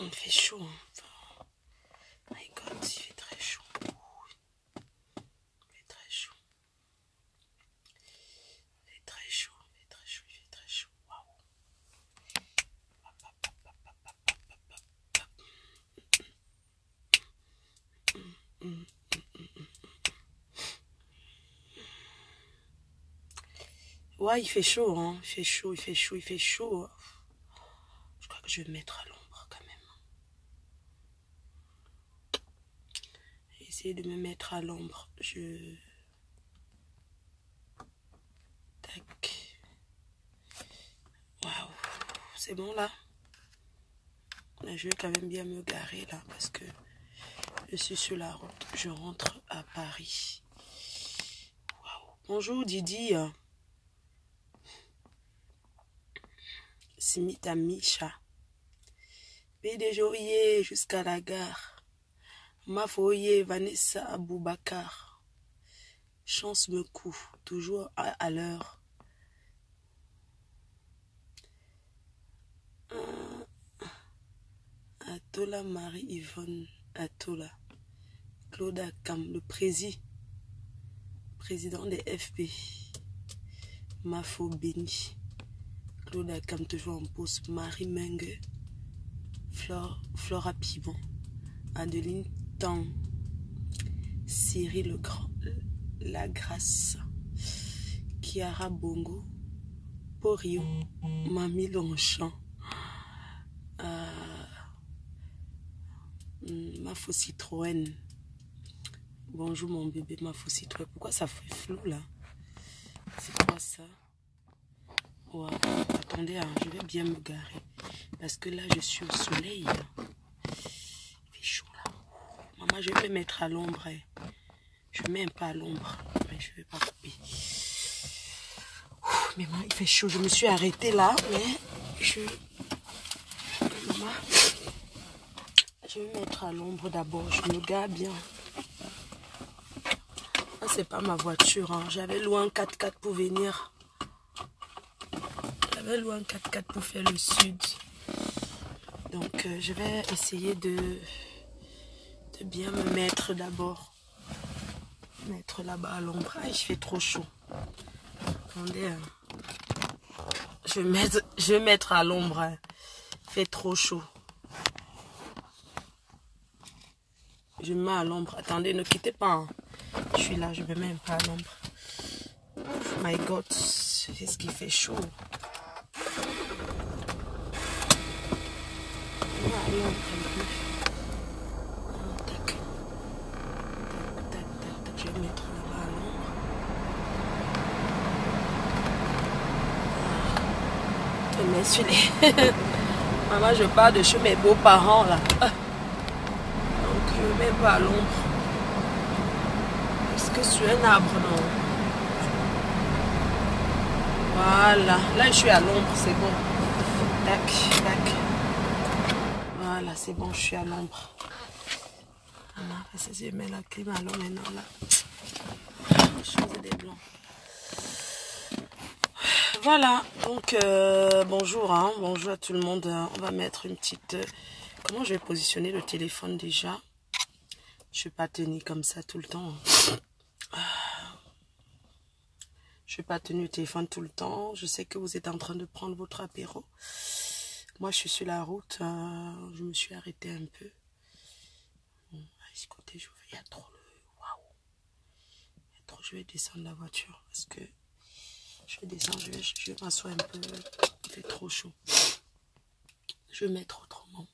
Il fait chaud. Hein. Enfin, my God, il fait très chaud. Il fait très chaud. Il fait très chaud. Il fait très chaud. Il fait très chaud. Waouh. Ouais, il fait chaud, hein. Il fait chaud, il fait chaud, il fait chaud. Je crois que je vais me mettre à l'ombre quand même. Essayer de me mettre à l'ombre. Tac. Waouh. C'est bon là? Mais je vais quand même bien me garer là parce que je suis sur la route. Je rentre à Paris. Waouh. Bonjour Didi. Simita Misha. PDG jusqu'à la gare. Mafoye Vanessa Aboubakar. Chance me coud. Toujours à l'heure. Atola Marie-Yvonne Atola. Claude Akam, le président des FP. Mafo Béni. Claude Akam, toujours en pause. Marie Mengue. Flora Pibon. Adeline Tang. Cyril Le Grand. La Grâce. Kiara Bongo. Porio. Mamie Longchamp. Mafo Citroën. Bonjour mon bébé, Mafo Citroën. Pourquoi ça fait flou là? C'est quoi ça? Ouais. Attendez, hein, je vais bien me garer. Parce que là, je suis au soleil. Il fait chaud là. Maman, je vais me mettre à l'ombre. Je ne mets pas à l'ombre. Mais je ne vais pas couper. Mais maman, il fait chaud. Je me suis arrêtée là. Mais maman, je vais me mettre à l'ombre d'abord. Je me gare bien. Ah, c'est pas ma voiture. Hein. J'avais loué un 4x4 pour venir. J'avais loué un 4x4 pour faire le sud. Donc, je vais essayer de bien me mettre d'abord. Mettre là-bas à l'ombre. Ah, il fait trop chaud. Attendez. Hein. Je vais mettre à l'ombre. Hein. Il fait trop chaud. Je me mets à l'ombre. Attendez, ne quittez pas. Hein. Je suis là, je me mets un peu à l'ombre. Oh my God. Qu'est-ce qui fait chaud? À l'ombre un peu. Tac. Tac, tac, tac. Je vais mettre là-bas à l'ombre. Je mets sur les... Maman, je pars de chez mes beaux-parents là. Donc je ne mets pas à l'ombre. Est-ce que sur un arbre, non? Voilà. Là, je suis à l'ombre, c'est bon. Tac, tac. Voilà, c'est bon, je suis à l'ombre. Je mets la clim à l'ombre maintenant là. Chose des blancs. Voilà, donc bonjour, hein, bonjour à tout le monde. On va mettre une petite... comment je vais positionner le téléphone déjà? Je ne vais pas tenir comme ça tout le temps. Je ne vais pas tenir le téléphone tout le temps. Je sais que vous êtes en train de prendre votre apéro. Moi, je suis sur la route. Je me suis arrêtée un peu. Bon, à ce côté, il y a trop le... Waouh! Il y a trop... Je vais descendre la voiture parce que... Je vais descendre, je vais m'asseoir un peu. Il fait trop chaud. Je vais mettre autrement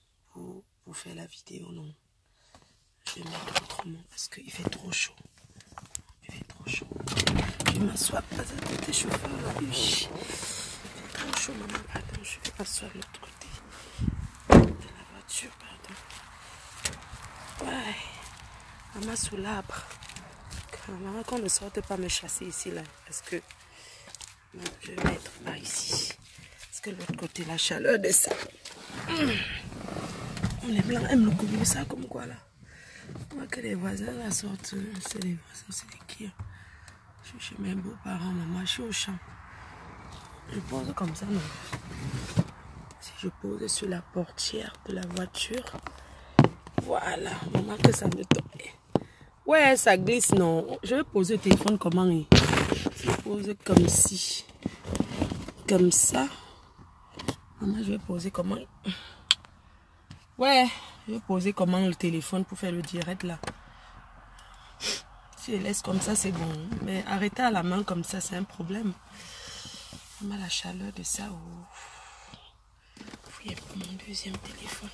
pour faire la vidéo, non. Je vais mettre autrement parce qu'il fait trop chaud. Il fait trop chaud. Je m'assois pas à côté des chauffeurs là. Il fait trop chaud, maman. Pardon, je vais m'asseoir de l'autre côté de la voiture, pardon. Ouais. Maman sous l'arbre. Maman, qu'on ne sorte pas me chasser ici là. Parce que je vais mettre par ici. Parce que de l'autre côté, la chaleur de ça. Les blancs aiment le couper ça comme quoi là. On voit que les voisins la sortent. C'est les voisins, c'est les qui. Je suis chez mes beaux-parents, maman. Je suis au champ. Je pose comme ça, non. Si je pose sur la portière de la voiture. Voilà, maman, que ça me tombe. Ouais, ça glisse, non. Je vais poser le téléphone comment? Je pose comme si. Comme ça. Maman, je vais poser comment? Ouais, je vais poser comment le téléphone pour faire le direct là. Si je laisse comme ça, c'est bon. Mais arrêter à la main comme ça, c'est un problème. Maman, la chaleur de ça. Oh. Oui, mon deuxième téléphone.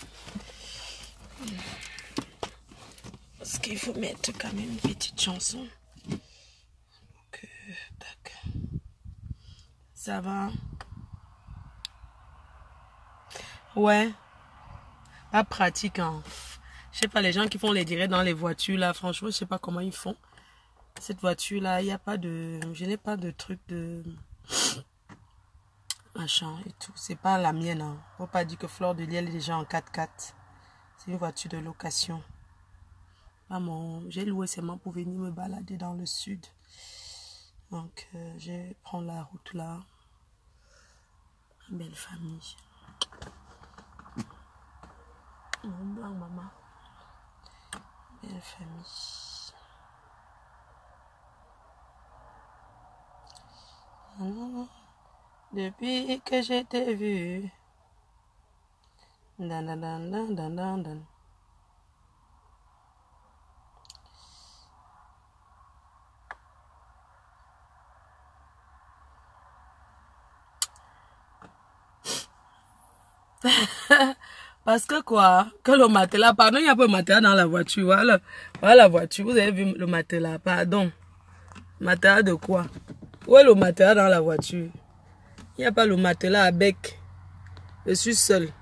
Parce qu'il faut mettre quand même une petite chanson. Donc, tac. Ça va? Ouais. Pas pratique, hein. Je sais pas, les gens qui font les directs dans les voitures, là, franchement, je sais pas comment ils font. Cette voiture-là, il n'y a pas de... Je n'ai pas de truc de... machin et tout. C'est pas la mienne, hein. Faut pas dire que Fleur de Liel est déjà en 4x4. C'est une voiture de location. J'ai loué seulement pour venir me balader dans le sud. Donc, je vais prendre la route là. Une belle famille. Mon blanc, maman. Belle famille. Depuis que je t'ai vu. Dan, dan, dan, dan, dan, dan, dan. Parce que quoi? Que le matelas, pardon, il y a pas de matelas dans la voiture. Voilà, voilà la voiture. Vous avez vu le matelas, pardon. Matelas de quoi? Où est le matelas dans la voiture? Il n'y a pas le matelas à bec. Je suis seul.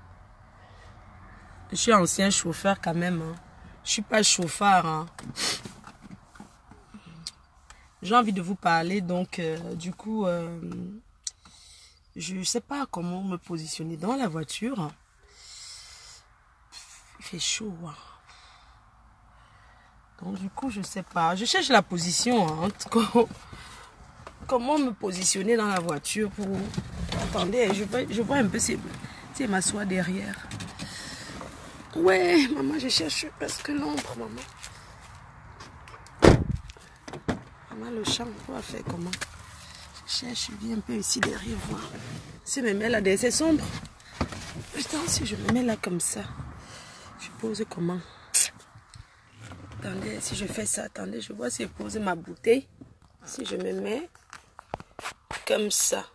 Je suis ancien chauffeur quand même. Hein. Je suis pas chauffeur. Hein. J'ai envie de vous parler, donc du coup, je ne sais pas comment me positionner dans la voiture. Il fait chaud. Hein. Donc du coup, je sais pas. Je cherche la position. Hein. Comment me positionner dans la voiture pour... Attendez, je vois un peu si m'assoit derrière. Ouais, maman, je cherche parce que l'ombre, maman. Maman, le champ, on va faire comment? Je cherche, je viens un peu ici derrière voir. Si je me mets là, c'est sombre. Putain, si je me mets là comme ça, je pose comment? Attendez, si je fais ça, attendez, je vois si je pose ma bouteille. Si je me mets comme ça.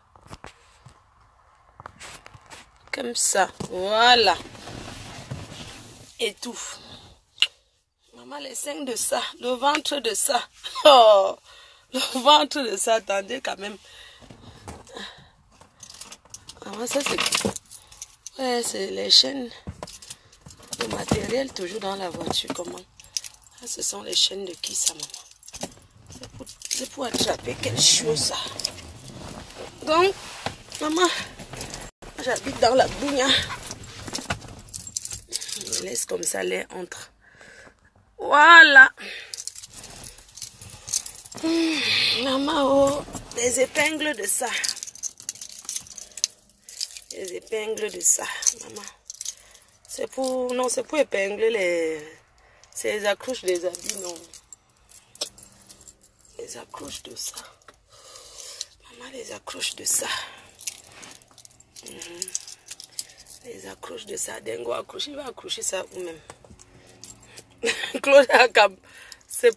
Comme ça, voilà. Étouffe. Maman, les seins de ça, le ventre de ça. Oh, le ventre de ça, attendez quand même. Ah, ça c'est... Ouais, c'est les chaînes. Le matériel toujours dans la voiture, comment? Ah, ce sont les chaînes de qui ça, maman? C'est pour attraper quelque chose, ça. Donc, maman, j'habite dans la bougna. Je laisse comme ça l'air entre. Voilà. Maman, oh, les épingles de ça. Les épingles de ça, maman. C'est pour... Non, c'est pour épingler les... C'est les accroches des habits, non. Les accroches de ça. Maman, les accroches de ça. Les accroches de ça. Dengo accroche. Il va accrocher ça ou même. Claude Akam. C'est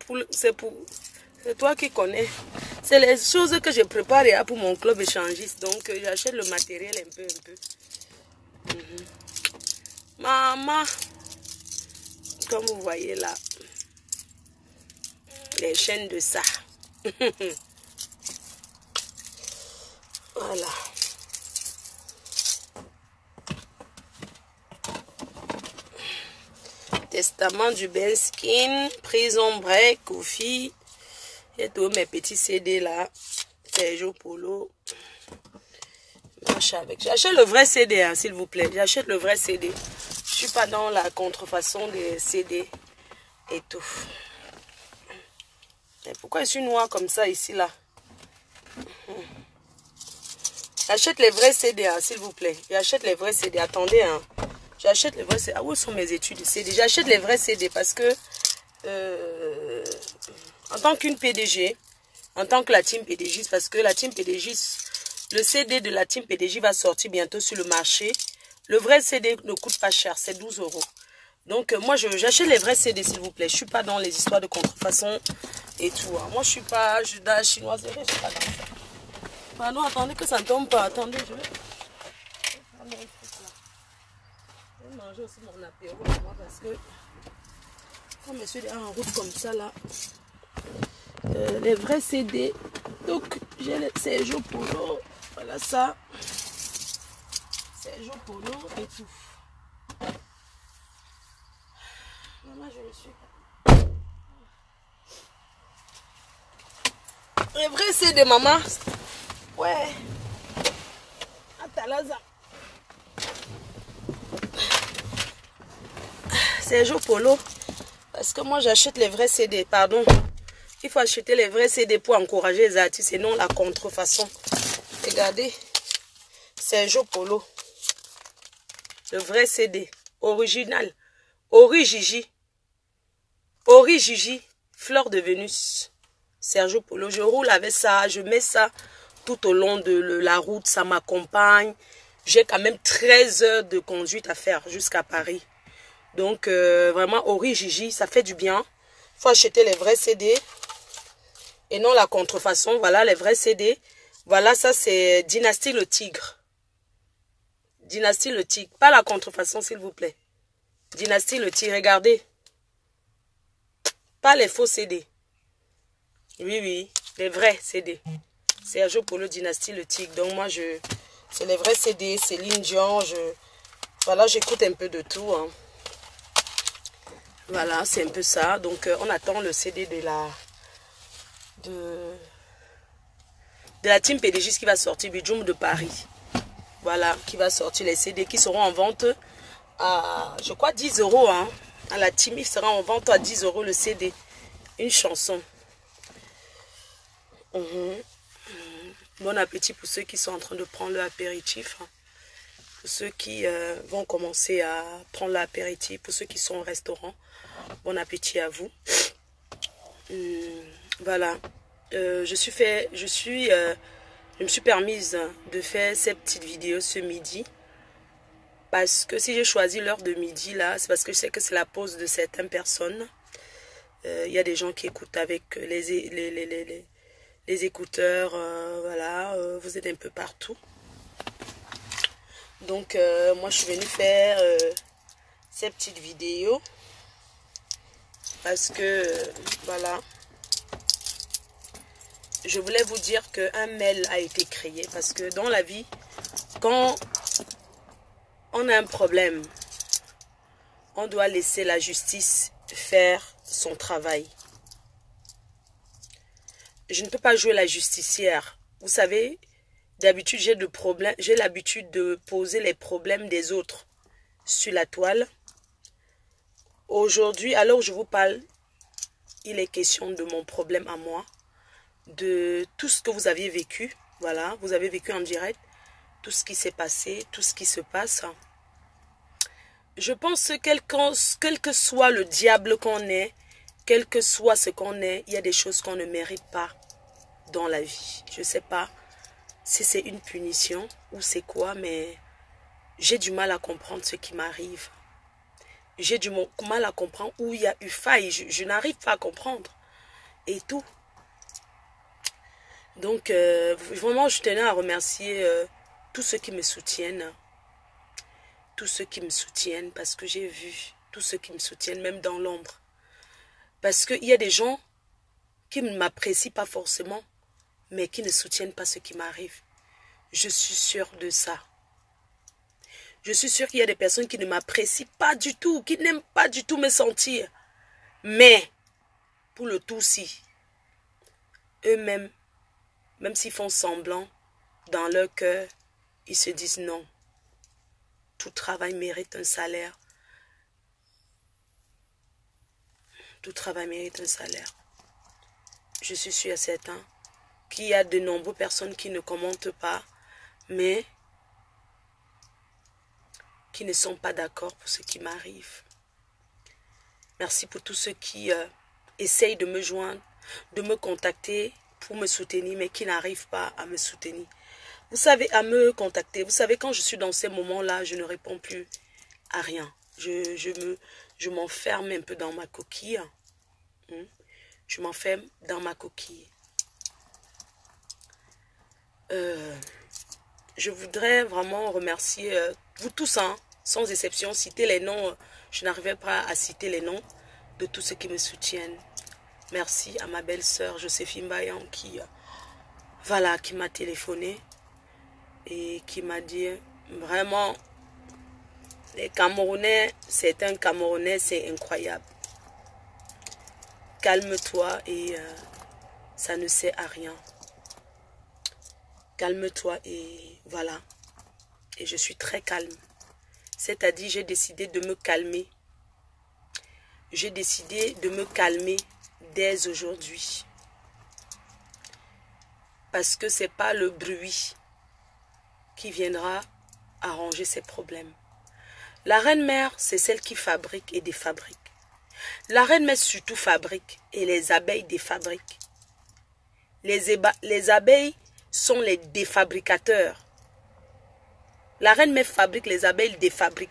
toi qui connais. C'est les choses que je prépare pour mon club échangiste. Donc, j'achète le matériel un peu. Maman. Comme vous voyez là. Les chaînes de ça. Voilà. Testament du Benskin, Prison Break, Kofi. Et tous mes petits CD là. Sergio Polo. Marche avec. J'achète le vrai CD, hein, s'il vous plaît. J'achète le vrai CD. Je suis pas dans la contrefaçon des CD et tout. Et pourquoi je suis noire comme ça ici là? J'achète les vrais CD, hein, s'il vous plaît. J'achète les vrais CD. Attendez, hein. J'achète les vrais CD. Ah, où sont mes études de CD? J'achète les vrais CD parce que, en tant qu'une PDG, en tant que la team PDG, parce que la team PDG, le CD de la team PDG va sortir bientôt sur le marché. Le vrai CD ne coûte pas cher, c'est 12 €. Donc, moi, j'achète les vrais CD, s'il vous plaît. Je ne suis pas dans les histoires de contrefaçon et tout. Hein. Moi, je ne suis pas dans la chinoiserie, je ne suis pas dans ça. Pardon, attendez que ça ne tombe pas. Attendez, je vais prendre un truc là. Je vais manger aussi mon apéro, moi, parce que quand je suis en route comme ça, là, les vrais CD. Donc, j'ai le Sergio Polo. Voilà ça. Sergio Polo et tout. Maman, je le suis. Les vrais CD, maman. Ouais. Atalaza. Sergio Polo. Parce que moi, j'achète les vrais CD. Pardon. Il faut acheter les vrais CD pour encourager les artistes et non la contrefaçon. Regardez. Sergio Polo. Le vrai CD. Original. Origigi. Origigi. Fleur de Vénus. Sergio Polo. Je roule avec ça. Je mets ça tout au long de la route. Ça m'accompagne. J'ai quand même 13 heures de conduite à faire jusqu'à Paris. Donc, vraiment, Origigi, ça fait du bien. Il faut acheter les vrais CD. Et non la contrefaçon. Voilà les vrais CD. Voilà, ça c'est Dynastie le Tigre. Dynastie le Tigre. Pas la contrefaçon, s'il vous plaît. Dynastie le Tigre. Regardez. Pas les faux CD. Oui, oui. Les vrais CD. Sergio Polo, Dynastie le Tigre. Donc moi, c'est les vrais CD. Céline Dion. Voilà, j'écoute un peu de tout. Hein. Voilà, c'est un peu ça. Donc, on attend le CD de la team PDG qui va sortir Bijou de Paris. Voilà, qui va sortir les CD qui seront en vente à, je crois, 10 €. Hein. À la team, il sera en vente à 10 € le CD. Une chanson. Bon appétit pour ceux qui sont en train de prendre l'apéritif. Hein. Pour ceux qui vont commencer à prendre l'apéritif. Pour ceux qui sont au restaurant. Bon appétit à vous. Voilà. Je me suis permise de faire ces petites vidéos ce midi. Parce que si j'ai choisi l'heure de midi, là, c'est parce que je sais que c'est la pause de certaines personnes. Il y a des gens qui écoutent avec les écouteurs. Voilà, vous êtes un peu partout. Donc, moi, je suis venue faire ces petites vidéos. Parce que, voilà. Je voulais vous dire qu'un mail a été créé. Parce que dans la vie, quand on a un problème, on doit laisser la justice faire son travail. Je ne peux pas jouer la justicière. Vous savez, d'habitude, j'ai l'habitude de poser les problèmes des autres sur la toile. Aujourd'hui, alors je vous parle, il est question de mon problème à moi, de tout ce que vous aviez vécu. Voilà, vous avez vécu en direct, tout ce qui s'est passé, tout ce qui se passe. Je pense que quel que soit le diable qu'on est, quel que soit ce qu'on est, il y a des choses qu'on ne mérite pas dans la vie. Je ne sais pas si c'est une punition ou c'est quoi, mais j'ai du mal à comprendre ce qui m'arrive. J'ai du mal à comprendre où il y a eu faille. Je n'arrive pas à comprendre. Et tout. Donc, vraiment, je tenais à remercier tous ceux qui me soutiennent. Tous ceux qui me soutiennent, parce que j'ai vu tous ceux qui me soutiennent, même dans l'ombre. Parce qu'il y a des gens qui ne m'apprécient pas forcément, mais qui ne soutiennent pas ce qui m'arrive. Je suis sûre de ça. Je suis sûre qu'il y a des personnes qui ne m'apprécient pas du tout, qui n'aiment pas du tout me sentir. Mais, pour le tout-ci, eux-mêmes, même s'ils font semblant, dans leur cœur, ils se disent non. Tout travail mérite un salaire. Tout travail mérite un salaire. Je suis sûre et certain qu'il y a de nombreuses personnes qui ne commentent pas, mais qui ne sont pas d'accord pour ce qui m'arrive. Merci pour tous ceux qui essayent de me joindre, de me contacter pour me soutenir, mais qui n'arrivent pas à me soutenir. Vous savez, à me contacter. Vous savez, quand je suis dans ces moments-là, je ne réponds plus à rien. Je m'enferme un peu dans ma coquille. Je m'enferme dans ma coquille. Je voudrais vraiment remercier vous tous, hein, sans exception, citer les noms. Je n'arrivais pas à citer les noms de tous ceux qui me soutiennent. Merci à ma belle-sœur Joséphine Bayan qui m'a téléphoné et qui m'a dit vraiment, les Camerounais, c'est un Camerounais, c'est incroyable. Calme-toi et ça ne sert à rien. Calme-toi et voilà. Et je suis très calme. C'est-à-dire, j'ai décidé de me calmer. J'ai décidé de me calmer dès aujourd'hui. Parce que ce n'est pas le bruit qui viendra arranger ces problèmes. La reine-mère, c'est celle qui fabrique et défabrique. La reine-mère surtout fabrique et les abeilles défabriquent. Les abeilles sont les défabricateurs. La reine-mère fabrique, les abeilles défabriquent.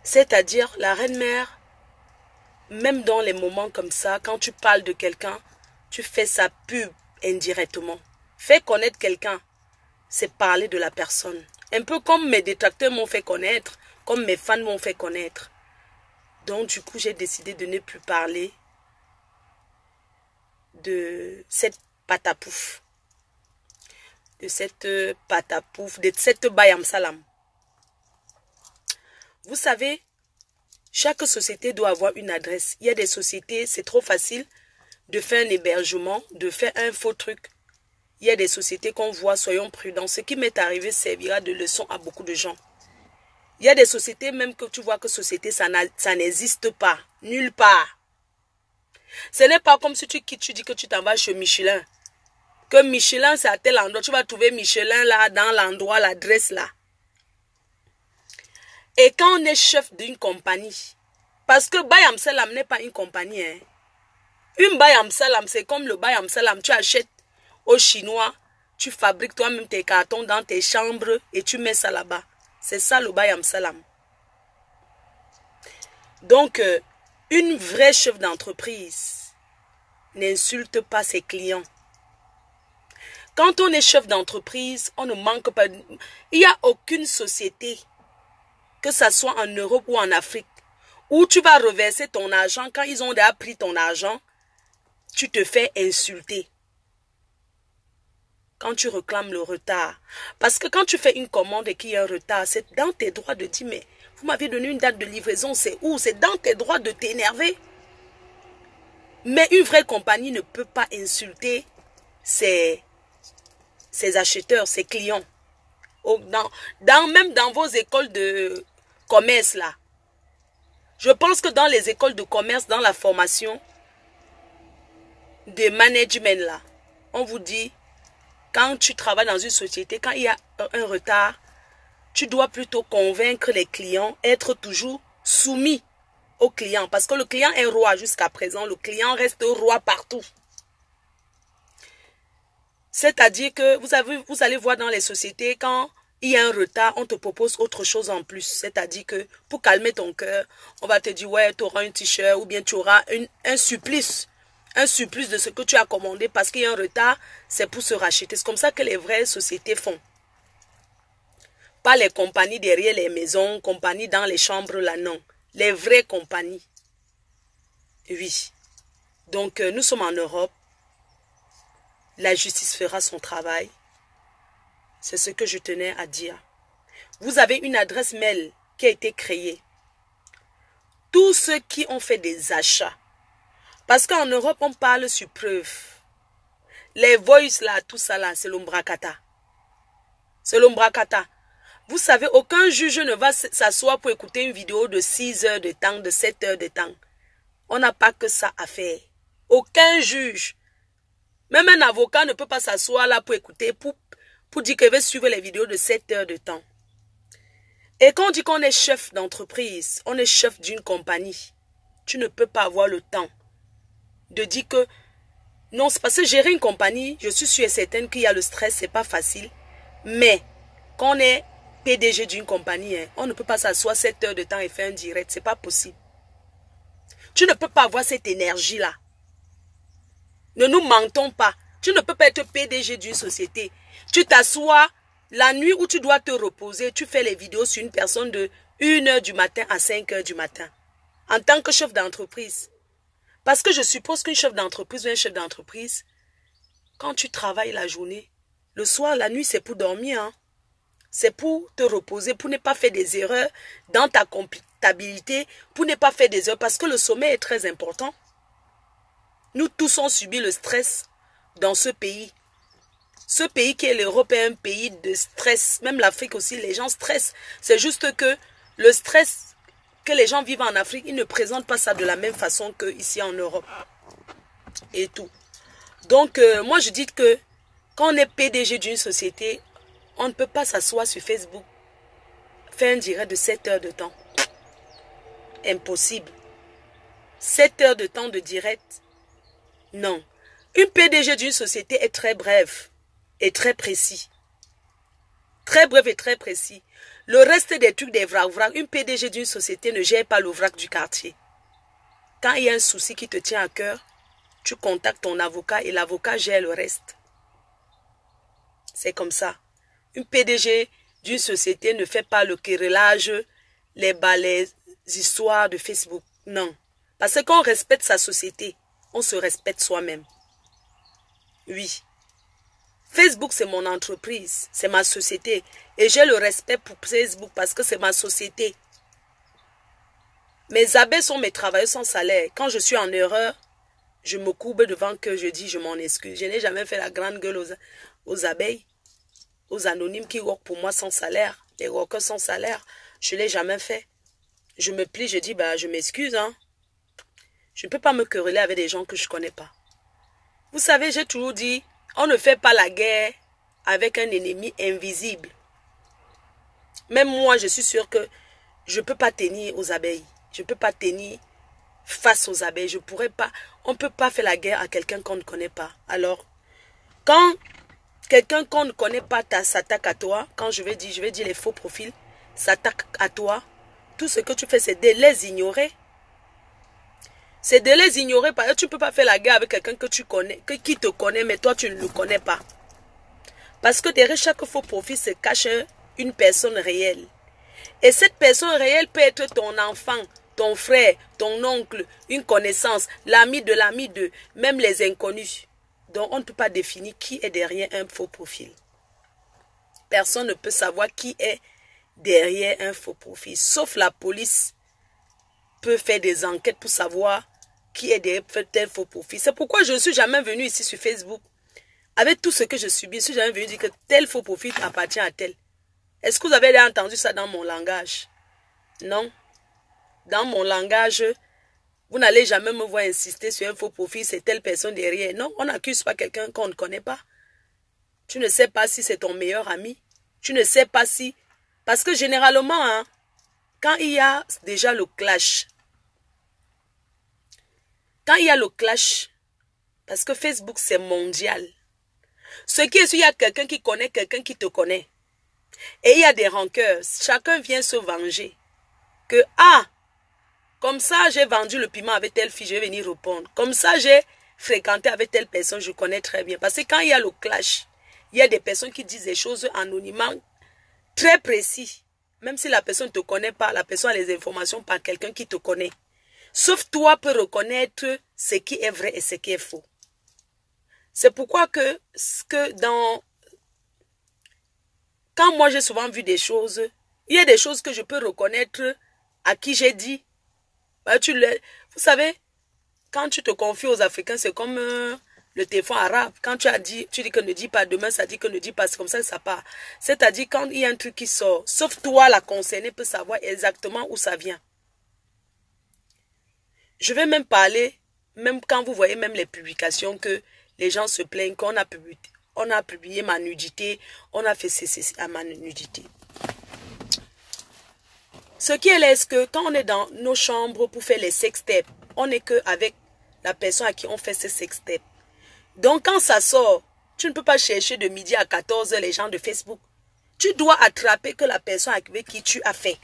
C'est-à-dire, la reine-mère, même dans les moments comme ça, quand tu parles de quelqu'un, tu fais sa pub indirectement. Fais connaître quelqu'un, c'est parler de la personne. Un peu comme mes détracteurs m'ont fait connaître, comme mes fans m'ont fait connaître. Donc, du coup, j'ai décidé de ne plus parler de cette patapouf. De cette patapouf, de cette bayam salam. Vous savez, chaque société doit avoir une adresse. Il y a des sociétés, c'est trop facile de faire un hébergement, de faire un faux truc. Il y a des sociétés qu'on voit, soyons prudents. Ce qui m'est arrivé servira de leçon à beaucoup de gens. Il y a des sociétés même que tu vois que société, ça n'existe pas. Nulle part. Ce n'est pas comme si tu quittes, tu dis que tu t'en vas chez Michelin. Que Michelin, c'est à tel endroit. Tu vas trouver Michelin là, dans l'endroit, l'adresse là. Et quand on est chef d'une compagnie, parce que Bayam Salam n'est pas une compagnie. Hein. Une Bayam Salam, c'est comme le Bayam Salam. Tu achètes aux Chinois, tu fabriques toi-même tes cartons dans tes chambres et tu mets ça là-bas. C'est ça le Bayam Salam. Donc, une vraie chef d'entreprise n'insulte pas ses clients. Quand on est chef d'entreprise, on ne manque pas. Il n'y a aucune société, que ce soit en Europe ou en Afrique, où tu vas reverser ton argent. Quand ils ont déjà pris ton argent, tu te fais insulter. Quand tu réclames le retard. Parce que quand tu fais une commande et qu'il y a un retard, c'est dans tes droits de dire, mais vous m'avez donné une date de livraison, c'est où? C'est dans tes droits de t'énerver. Mais une vraie compagnie ne peut pas insulter ses acheteurs, ses clients. Même dans vos écoles de commerce là. Je pense que dans les écoles de commerce, dans la formation de management là, on vous dit, quand tu travailles dans une société, quand il y a un retard, tu dois plutôt convaincre les clients, être toujours soumis au client. Parce que le client est roi jusqu'à présent, le client reste roi partout. C'est-à-dire que vous allez voir dans les sociétés, quand il y a un retard, on te propose autre chose en plus. C'est-à-dire que pour calmer ton cœur, on va te dire, ouais, tu auras un t-shirt ou bien tu auras un supplice. Un supplice de ce que tu as commandé parce qu'il y a un retard, c'est pour se racheter. C'est comme ça que les vraies sociétés font. Pas les compagnies derrière les maisons, compagnies dans les chambres, là, non. Les vraies compagnies. Oui. Donc, nous sommes en Europe. La justice fera son travail. C'est ce que je tenais à dire. Vous avez une adresse mail qui a été créée. Tous ceux qui ont fait des achats. Parce qu'en Europe, on parle sur preuve. Les voice là, tout ça là, c'est l'ombracata. C'est l'ombracata. Vous savez, aucun juge ne va s'asseoir pour écouter une vidéo de 6 heures de temps, de 7 heures de temps. On n'a pas que ça à faire. Aucun juge. Même un avocat ne peut pas s'asseoir là pour écouter, pour pour dire qu'elle veut suivre les vidéos de 7 heures de temps. Et quand on dit qu'on est chef d'entreprise, on est chef d'une compagnie, tu ne peux pas avoir le temps de dire que non, c'est parce que gérer une compagnie, je suis sûre et certaine qu'il y a le stress, c'est pas facile. Mais quand on est PDG d'une compagnie, hein, on ne peut pas s'asseoir 7 heures de temps et faire un direct, c'est pas possible. Tu ne peux pas avoir cette énergie-là. Ne nous mentons pas. Tu ne peux pas être PDG d'une société. Tu t'assois la nuit où tu dois te reposer, tu fais les vidéos sur une personne de 1 heure du matin à 5 heures du matin. En tant que chef d'entreprise. Parce que je suppose qu'un chef d'entreprise ou un chef d'entreprise, quand tu travailles la journée, le soir, la nuit, c'est pour dormir. Hein? C'est pour te reposer, pour ne pas faire des erreurs dans ta comptabilité, pour ne pas faire des erreurs, parce que le sommeil est très important. Nous tous on subi le stress dans ce pays. Ce pays qui est l'Europe est un pays de stress. Même l'Afrique aussi, les gens stressent. C'est juste que le stress que les gens vivent en Afrique, ils ne présentent pas ça de la même façon qu'ici en Europe. Et tout. Donc, moi je dis que quand on est PDG d'une société, on ne peut pas s'asseoir sur Facebook, faire un direct de 7 heures de temps. Impossible. 7 heures de temps de direct. Non. Une PDG d'une société est très brève et très précis. Très bref et très précis. Le reste des trucs des vrac, une PDG d'une société ne gère pas le vrac du quartier. Quand il y a un souci qui te tient à cœur, tu contactes ton avocat et l'avocat gère le reste. C'est comme ça. Une PDG d'une société ne fait pas le querellage, les histoires de Facebook. Non. Parce que quand on respecte sa société, on se respecte soi-même. Oui. Facebook, c'est mon entreprise, c'est ma société. Et j'ai le respect pour Facebook parce que c'est ma société. Mes abeilles sont mes travailleurs sans salaire. Quand je suis en erreur, je me courbe devant que je dis je m'en excuse. Je n'ai jamais fait la grande gueule aux abeilles, aux anonymes qui workent pour moi sans salaire, les workers sans salaire. Je ne l'ai jamais fait. Je me plie, je dis bah je m'excuse. Hein. Je ne peux pas me quereller avec des gens que je ne connais pas. Vous savez, j'ai toujours dit, on ne fait pas la guerre avec un ennemi invisible. Même moi, je suis sûre que je ne peux pas tenir aux abeilles. Je ne peux pas tenir face aux abeilles. Je pourrais pas. On ne peut pas faire la guerre à quelqu'un qu'on ne connaît pas. Alors, quand quelqu'un qu'on ne connaît pas s'attaque à toi, quand je vais dire les faux profils, s'attaque à toi, tout ce que tu fais, c'est de les ignorer. C'est de les ignorer parce que tu ne peux pas faire la guerre avec quelqu'un que tu connais, qui te connaît, mais toi tu ne le connais pas. Parce que derrière chaque faux profil se cache une personne réelle. Et cette personne réelle peut être ton enfant, ton frère, ton oncle, une connaissance, l'ami de, même les inconnus. Donc on ne peut pas définir qui est derrière un faux profil. Personne ne peut savoir qui est derrière un faux profil. Sauf la police peut faire des enquêtes pour savoir qui est derrière tel faux profil. C'est pourquoi je ne suis jamais venu ici sur Facebook. Avec tout ce que je subis, je ne suis jamais venu dire que tel faux profil appartient à tel. Est-ce que vous avez déjà entendu ça dans mon langage? Non. Dans mon langage, vous n'allez jamais me voir insister sur un faux profil, c'est telle personne derrière. Non, on n'accuse pas quelqu'un qu'on ne connaît pas. Tu ne sais pas si c'est ton meilleur ami. Tu ne sais pas si... Parce que généralement, hein, quand il y a déjà le clash, parce que Facebook c'est mondial, ce qui est sûr, il y a quelqu'un qui connaît quelqu'un qui te connaît. Et il y a des rancœurs. Chacun vient se venger. Que, comme ça j'ai vendu le piment avec telle fille, je vais venir répondre. Comme ça j'ai fréquenté avec telle personne, je connais très bien. Parce que quand il y a le clash, il y a des personnes qui disent des choses anonymement très précis. Même si la personne ne te connaît pas, la personne a les informations par quelqu'un qui te connaît. Sauf toi peux reconnaître ce qui est vrai et ce qui est faux. C'est pourquoi quand moi j'ai souvent vu des choses, il y a des choses que je peux reconnaître à qui j'ai dit. Vous savez, quand tu te confies aux Africains, c'est comme le téléphone arabe. Quand tu dis que ne dis pas demain, ça dit que ne dis pas, c'est comme ça que ça part. C'est-à-dire quand il y a un truc qui sort, sauf toi, la concernée, peut savoir exactement où ça vient. Je vais même parler, même quand vous voyez même les publications que les gens se plaignent qu'on a on a publié ma nudité, on a fait ceci à ma nudité. Ce qui est là, est-ce que quand on est dans nos chambres pour faire les sextapes, on n'est qu'avec la personne à qui on fait ces sextapes. Donc quand ça sort, tu ne peux pas chercher de midi à 14 h les gens de Facebook. Tu dois attraper que la personne avec qui tu as fait.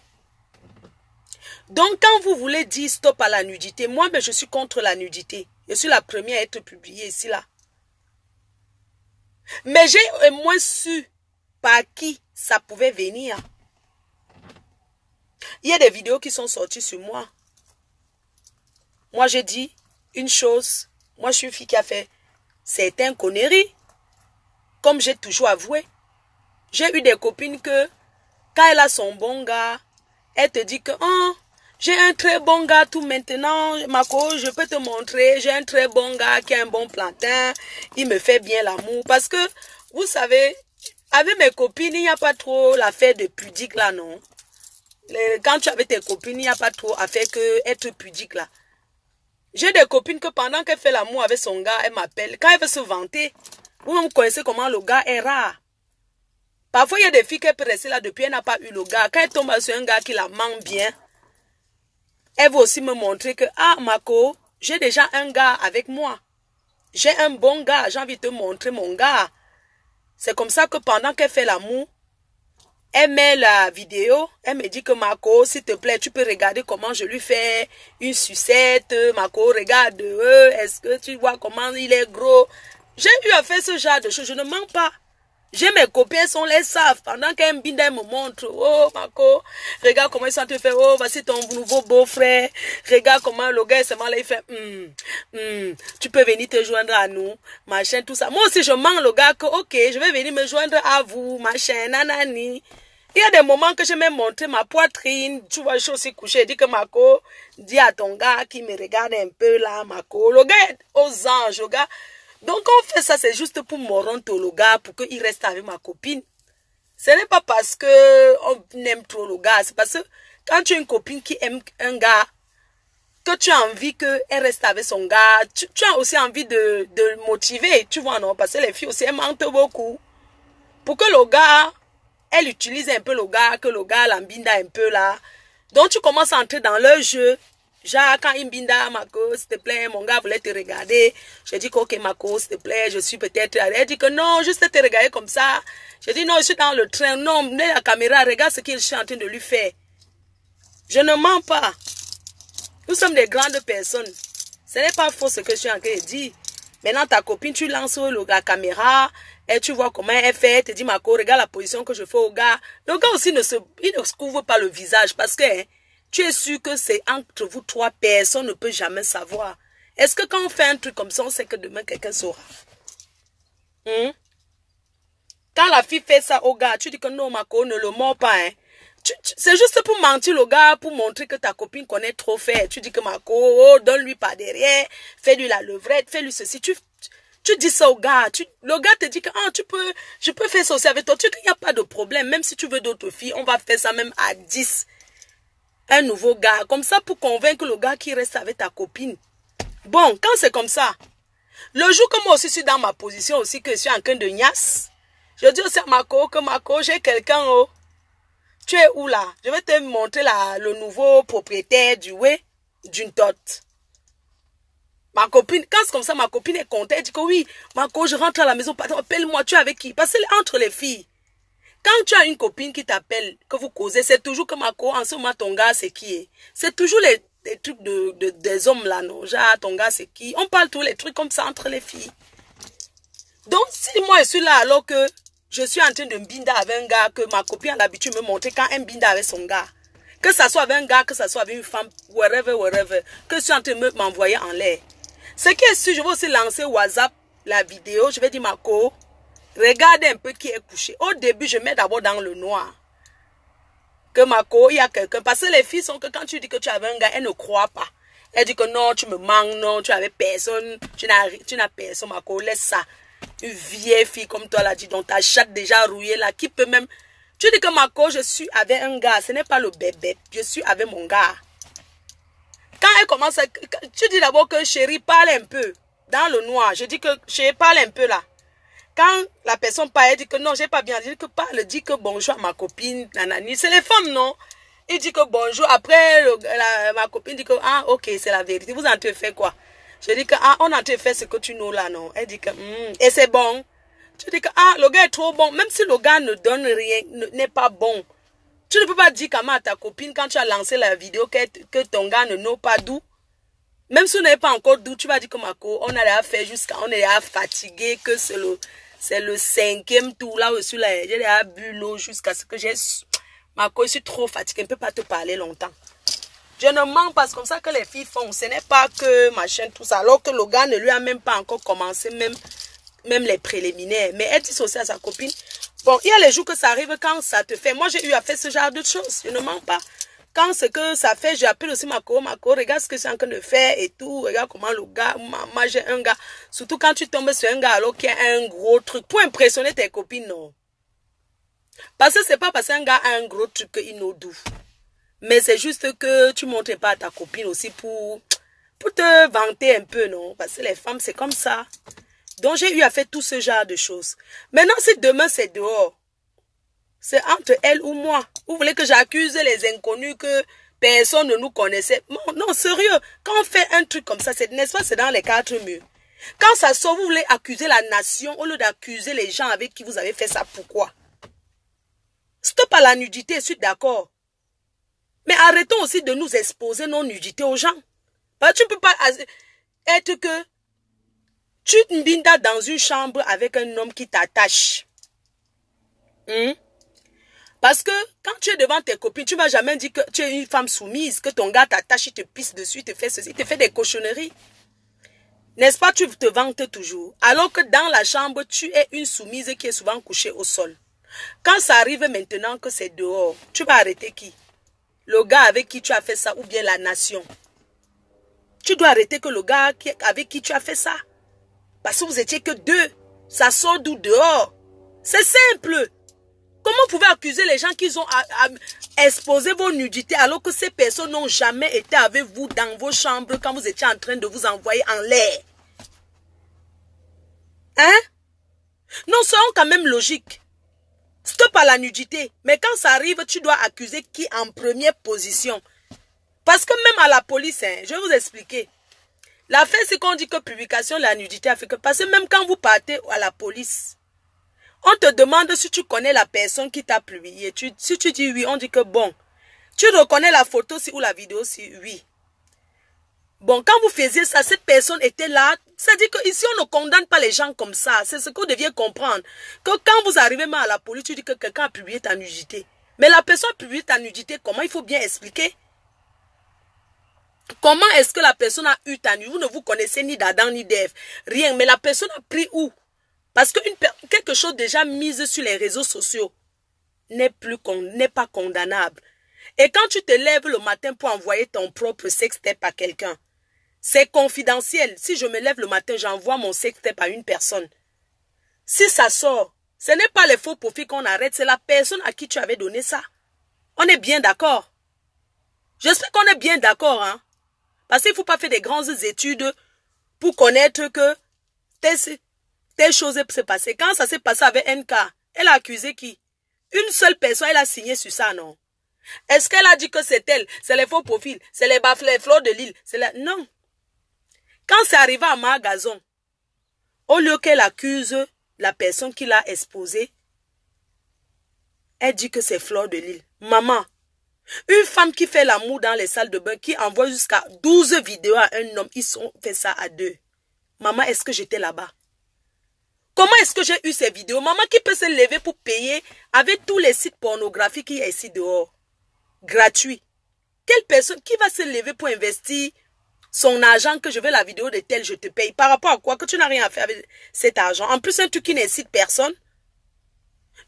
Donc quand vous voulez dire stop à la nudité, moi je suis contre la nudité. Je suis la première à être publiée ici là. Mais j'ai au moins su par qui ça pouvait venir. Il y a des vidéos qui sont sorties sur moi. Moi j'ai dit une chose. Moi je suis une fille qui a fait certaines conneries. Comme j'ai toujours avoué. J'ai eu des copines que quand elle a son bon gars, elle te dit que oh, j'ai un très bon gars tout maintenant, Mako, je peux te montrer, j'ai un très bon gars qui a un bon plantain, il me fait bien l'amour. Parce que, vous savez, avec mes copines, il n'y a pas trop l'affaire de pudique là, non? Quand tu es avec tes copines, il n'y a pas trop affaire que être pudique là. J'ai des copines que pendant qu'elle fait l'amour avec son gars, elle m'appelle. Quand elle veut se vanter, vous me connaissez comment le gars est rare. Parfois, il y a des filles qui peuvent rester là depuis, elle n'a pas eu le gars. Quand elle tombe sur un gars qui la manque bien, elle veut aussi me montrer que, ah, Mako, j'ai déjà un gars avec moi. J'ai un bon gars, j'ai envie de te montrer mon gars. C'est comme ça que pendant qu'elle fait l'amour, elle met la vidéo, elle me dit que Mako, s'il te plaît, tu peux regarder comment je lui fais une sucette. Mako, regarde, est-ce que tu vois comment il est gros? J'ai eu à faire ce genre de choses, je ne mens pas. J'ai mes copains, sont les savent. Pendant qu'un binda me montre, oh Mako, regarde comment ils sont te faire, oh voici ton nouveau beau-frère. Regarde comment le gars se mal, il fait, tu peux venir te joindre à nous, machin, tout ça. Moi aussi je mens le gars que, ok, je vais venir me joindre à vous, machin, nanani. Il y a des moments que je m'ai montré ma poitrine, tu vois, je suis aussi couchée, dit que Mako, dis à ton gars qui me regarde un peu là, Mako. Le gars est aux anges, le gars. Donc, quand on fait ça, c'est juste pour me rendre le gars, pour qu'il reste avec ma copine. Ce n'est pas parce qu'on aime trop le gars. C'est parce que quand tu as une copine qui aime un gars, que tu as envie qu'elle reste avec son gars, tu as aussi envie de le motiver. Tu vois, non? Parce que les filles aussi, elles mentent beaucoup. Pour que le gars, elle utilise un peu le gars, que le gars l'embinda un peu là. Donc, tu commences à entrer dans leur jeu. Genre, quand il binda, Mako, s'il te plaît, mon gars voulait te regarder. J'ai dit que, ok, Mako, s'il te plaît, je suis peut-être... Elle dit que non, juste te regarder comme ça. J'ai dit non, je suis dans le train. Non, mets la caméra, regarde ce qu'il est en train de lui faire. Je ne mens pas. Nous sommes des grandes personnes. Ce n'est pas faux ce que je suis en train de dire. Maintenant, ta copine, tu lances la caméra et tu vois comment elle fait. Elle te dit, Mako, regarde la position que je fais au gars. Le gars aussi, il ne se couvre pas le visage parce que... Hein, tu es sûr que c'est entre vous trois, personne ne peut jamais savoir. Est-ce que quand on fait un truc comme ça, on sait que demain quelqu'un saura? Quand la fille fait ça au gars, tu dis que non, Mako, ne le mords pas. Hein. C'est juste pour mentir le gars, pour montrer que ta copine connaît trop faire. Tu dis que Mako, oh, donne-lui par derrière, fais-lui la levrette, fais-lui ceci. Tu dis ça au gars. Le gars te dit que ah, je peux faire ça aussi avec toi. Tu dis qu'il n'y a pas de problème. Même si tu veux d'autres filles, on va faire ça même à 10. Un nouveau gars, comme ça pour convaincre le gars qui reste avec ta copine. Bon, quand c'est comme ça, le jour que moi aussi suis dans ma position aussi, que je suis en train de niasse, je dis aussi à Mako que Mako, j'ai quelqu'un, oh. Tu es où là? Je vais te montrer le nouveau propriétaire d'une tot. Ma copine, quand c'est comme ça, ma copine est contente, elle dit que oui, Mako, je rentre à la maison, pardon, appelle-moi, tu es avec qui? Parce que entre les filles, quand tu as une copine qui t'appelle, que vous causez, c'est toujours que Mako, en ce moment, ton gars, c'est qui? C'est toujours les trucs des hommes là, non? Genre, ton gars, c'est qui? On parle tous les trucs comme ça entre les filles. Donc, si moi, je suis là alors que je suis en train de me binda avec un gars, que ma copine a l'habitude de me montrer quand elle binda avec son gars, que ça soit avec un gars, que ça soit avec une femme, wherever, que je suis en train de m'envoyer en l'air. Ce qui est sûr, je vais aussi lancer WhatsApp, la vidéo, je vais dire Mako, regardez un peu qui est couché. Au début, je mets d'abord dans le noir. Que Mako, il y a quelqu'un. Parce que les filles sont que quand tu dis que tu avais un gars, elles ne croient pas. Elles disent que non, tu me manques, non, tu avais personne. Tu n'as personne, Mako, laisse ça. Une vieille fille comme toi, là, dit, donc ta chatte déjà rouillée, là, qui peut même... Tu dis que Mako, je suis avec un gars, ce n'est pas le bébé. Je suis avec mon gars. Quand elle commence à... Tu dis d'abord que chérie, parle un peu. Dans le noir, je dis que chérie, parle un peu là. Quand la personne parle, elle dit que non, j'ai pas bien dit que parle, dit que bonjour à ma copine, nanani. C'est les femmes, non? Il dit que bonjour. Après, ma copine dit que, ah, ok, c'est la vérité. Vous en avez fait quoi? Je dis que, ah, on a fait ce que tu nous là, non? Elle dit que, et c'est bon. Tu dis que, ah, le gars est trop bon. Même si le gars ne donne rien, n'est pas bon. Tu ne peux pas dire comment à ta copine, quand tu as lancé la vidéo, que ton gars ne know pas d'où. Même si on n'est pas encore d'où, tu vas dire que Marco, on a déjà fait jusqu'à, on est déjà fatigué, que c'est le 5e tour là où j'ai déjà bu l'eau jusqu'à ce que j'ai, Marco, je suis trop fatigué, je ne peux pas te parler longtemps. Je ne mens pas, c'est comme ça que les filles font, ce n'est pas que machin, tout ça, alors que le gars ne lui a même pas encore commencé, même les préliminaires, mais elle dit aussi à sa copine, bon, il y a les jours que ça arrive quand ça te fait, moi j'ai eu à faire ce genre de choses, je ne mens pas. Quand ce que ça fait, j'appelle aussi Marco, regarde ce que je suis en train de faire et tout. Regarde comment le gars, moi j'ai un gars. Surtout quand tu tombes sur un gars alors qu'il y a un gros truc. Pour impressionner tes copines, non. Parce que c'est pas parce qu'un gars a un gros truc qu'il nous doux. Mais c'est juste que tu montres pas à ta copine aussi pour te vanter un peu, non. Parce que les femmes, c'est comme ça. Donc j'ai eu à faire tout ce genre de choses. Maintenant, si demain c'est dehors, c'est entre elle ou moi. Vous voulez que j'accuse les inconnus que personne ne nous connaissait? Non, non, sérieux. Quand on fait un truc comme ça, n'est-ce pas, c'est dans les 4 murs. Quand ça sort, vous voulez accuser la nation au lieu d'accuser les gens avec qui vous avez fait ça. Pourquoi? Stop à la nudité, je suis d'accord. Mais arrêtons aussi de nous exposer nos nudités aux gens. Parce que tu ne peux pas être que tu te bindas dans une chambre avec un homme qui t'attache. Parce que quand tu es devant tes copines, tu ne vas jamais dire que tu es une femme soumise, que ton gars t'attache, il te pisse dessus, il te fait ceci, il te fait des cochonneries. N'est-ce pas, tu te vantes toujours. Alors que dans la chambre, tu es une soumise qui est souvent couchée au sol. Quand ça arrive maintenant que c'est dehors, tu vas arrêter qui? Le gars avec qui tu as fait ça ou bien la nation? Tu dois arrêter que le gars avec qui tu as fait ça. Parce que vous étiez que 2. Ça sort d'où dehors? C'est simple. Comment vous pouvez accuser les gens qui ont exposé vos nudités alors que ces personnes n'ont jamais été avec vous dans vos chambres quand vous étiez en train de vous envoyer en l'air? Hein? Non, soyons quand même logiques. Stop à la nudité. Mais quand ça arrive, tu dois accuser qui en première position? Parce que même à la police, hein, je vais vous expliquer. L'affaire, c'est qu'on dit que publication de la nudité africaine. Parce que même quand vous partez à la police, on te demande si tu connais la personne qui t'a publié. Si tu dis oui, on dit que bon. Tu reconnais la photo ou la vidéo si oui. Bon, quand vous faisiez ça, cette personne était là. C'est-à-dire qu'ici, on ne condamne pas les gens comme ça. C'est ce que vous deviez comprendre. Que quand vous arrivez même à la police, tu dis que quelqu'un a publié ta nudité. Mais la personne a publié ta nudité, comment? Il faut bien expliquer. Comment est-ce que la personne a eu ta nudité? Vous ne vous connaissez ni d'Adam ni d'Ève. Rien. Mais la personne a pris où? Parce que quelque chose déjà mis sur les réseaux sociaux n'est pas condamnable. Et quand tu te lèves le matin pour envoyer ton propre sextape à quelqu'un, c'est confidentiel. Si je me lève le matin, j'envoie mon sextape à une personne. Si ça sort, ce n'est pas les faux profits qu'on arrête, c'est la personne à qui tu avais donné ça. On est bien d'accord. J'espère qu'on est bien d'accord, hein. Parce qu'il ne faut pas faire des grandes études pour connaître que telle chose s'est passée. Quand ça s'est passé avec NK, elle a accusé qui? Une seule personne, elle a signé sur ça, non? Est-ce qu'elle a dit que c'est elle? C'est les faux profils, c'est les fleurs de l'île. Non. Quand c'est arrivé à Margazon, au lieu qu'elle accuse la personne qui l'a exposée, elle dit que c'est Fleur de l'île. Maman, une femme qui fait l'amour dans les salles de bain, qui envoie jusqu'à 12 vidéos à un homme, ils ont fait ça à 2. Maman, est-ce que j'étais là-bas? Comment est-ce que j'ai eu ces vidéos? Maman qui peut se lever pour payer avec tous les sites pornographiques qui y a ici dehors. Gratuit. Quelle personne qui va se lever pour investir son argent que je veux la vidéo de tel, je te paye? Par rapport à quoi? Que tu n'as rien à faire avec cet argent. En plus, un truc qui n'incite personne.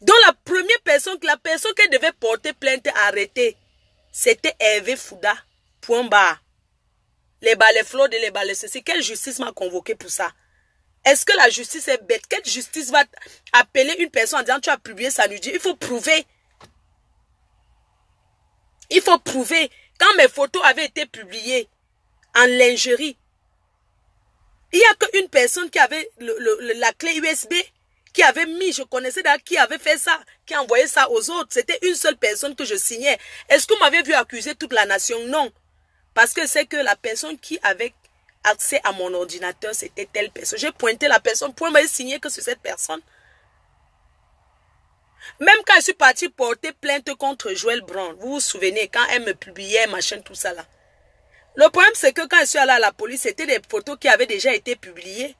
Donc la première personne, la personne qui devait porter plainte arrêtée, c'était Hervé Fouda. Point barre. Les balais flots de les balais ceci. Quelle justice m'a convoqué pour ça? Est-ce que la justice est bête? Quelle justice va appeler une personne en disant tu as publié sa nudité? Il faut prouver. Il faut prouver. Quand mes photos avaient été publiées en lingerie, il n'y a qu'une personne qui avait la clé USB qui avait mis, je connaissais qui avait fait ça, qui envoyait ça aux autres. C'était une seule personne que je signais. Est-ce que vous m'avez vu accuser toute la nation? Non. Parce que c'est que la personne qui avait accès à mon ordinateur, c'était telle personne. J'ai pointé la personne, pour me signer que c'est cette personne. Même quand je suis partie porter plainte contre Joël Brown, vous vous souvenez, quand elle me publiait, machin, tout ça là. Le problème, c'est que quand je suis allée à la police, c'était des photos qui avaient déjà été publiées.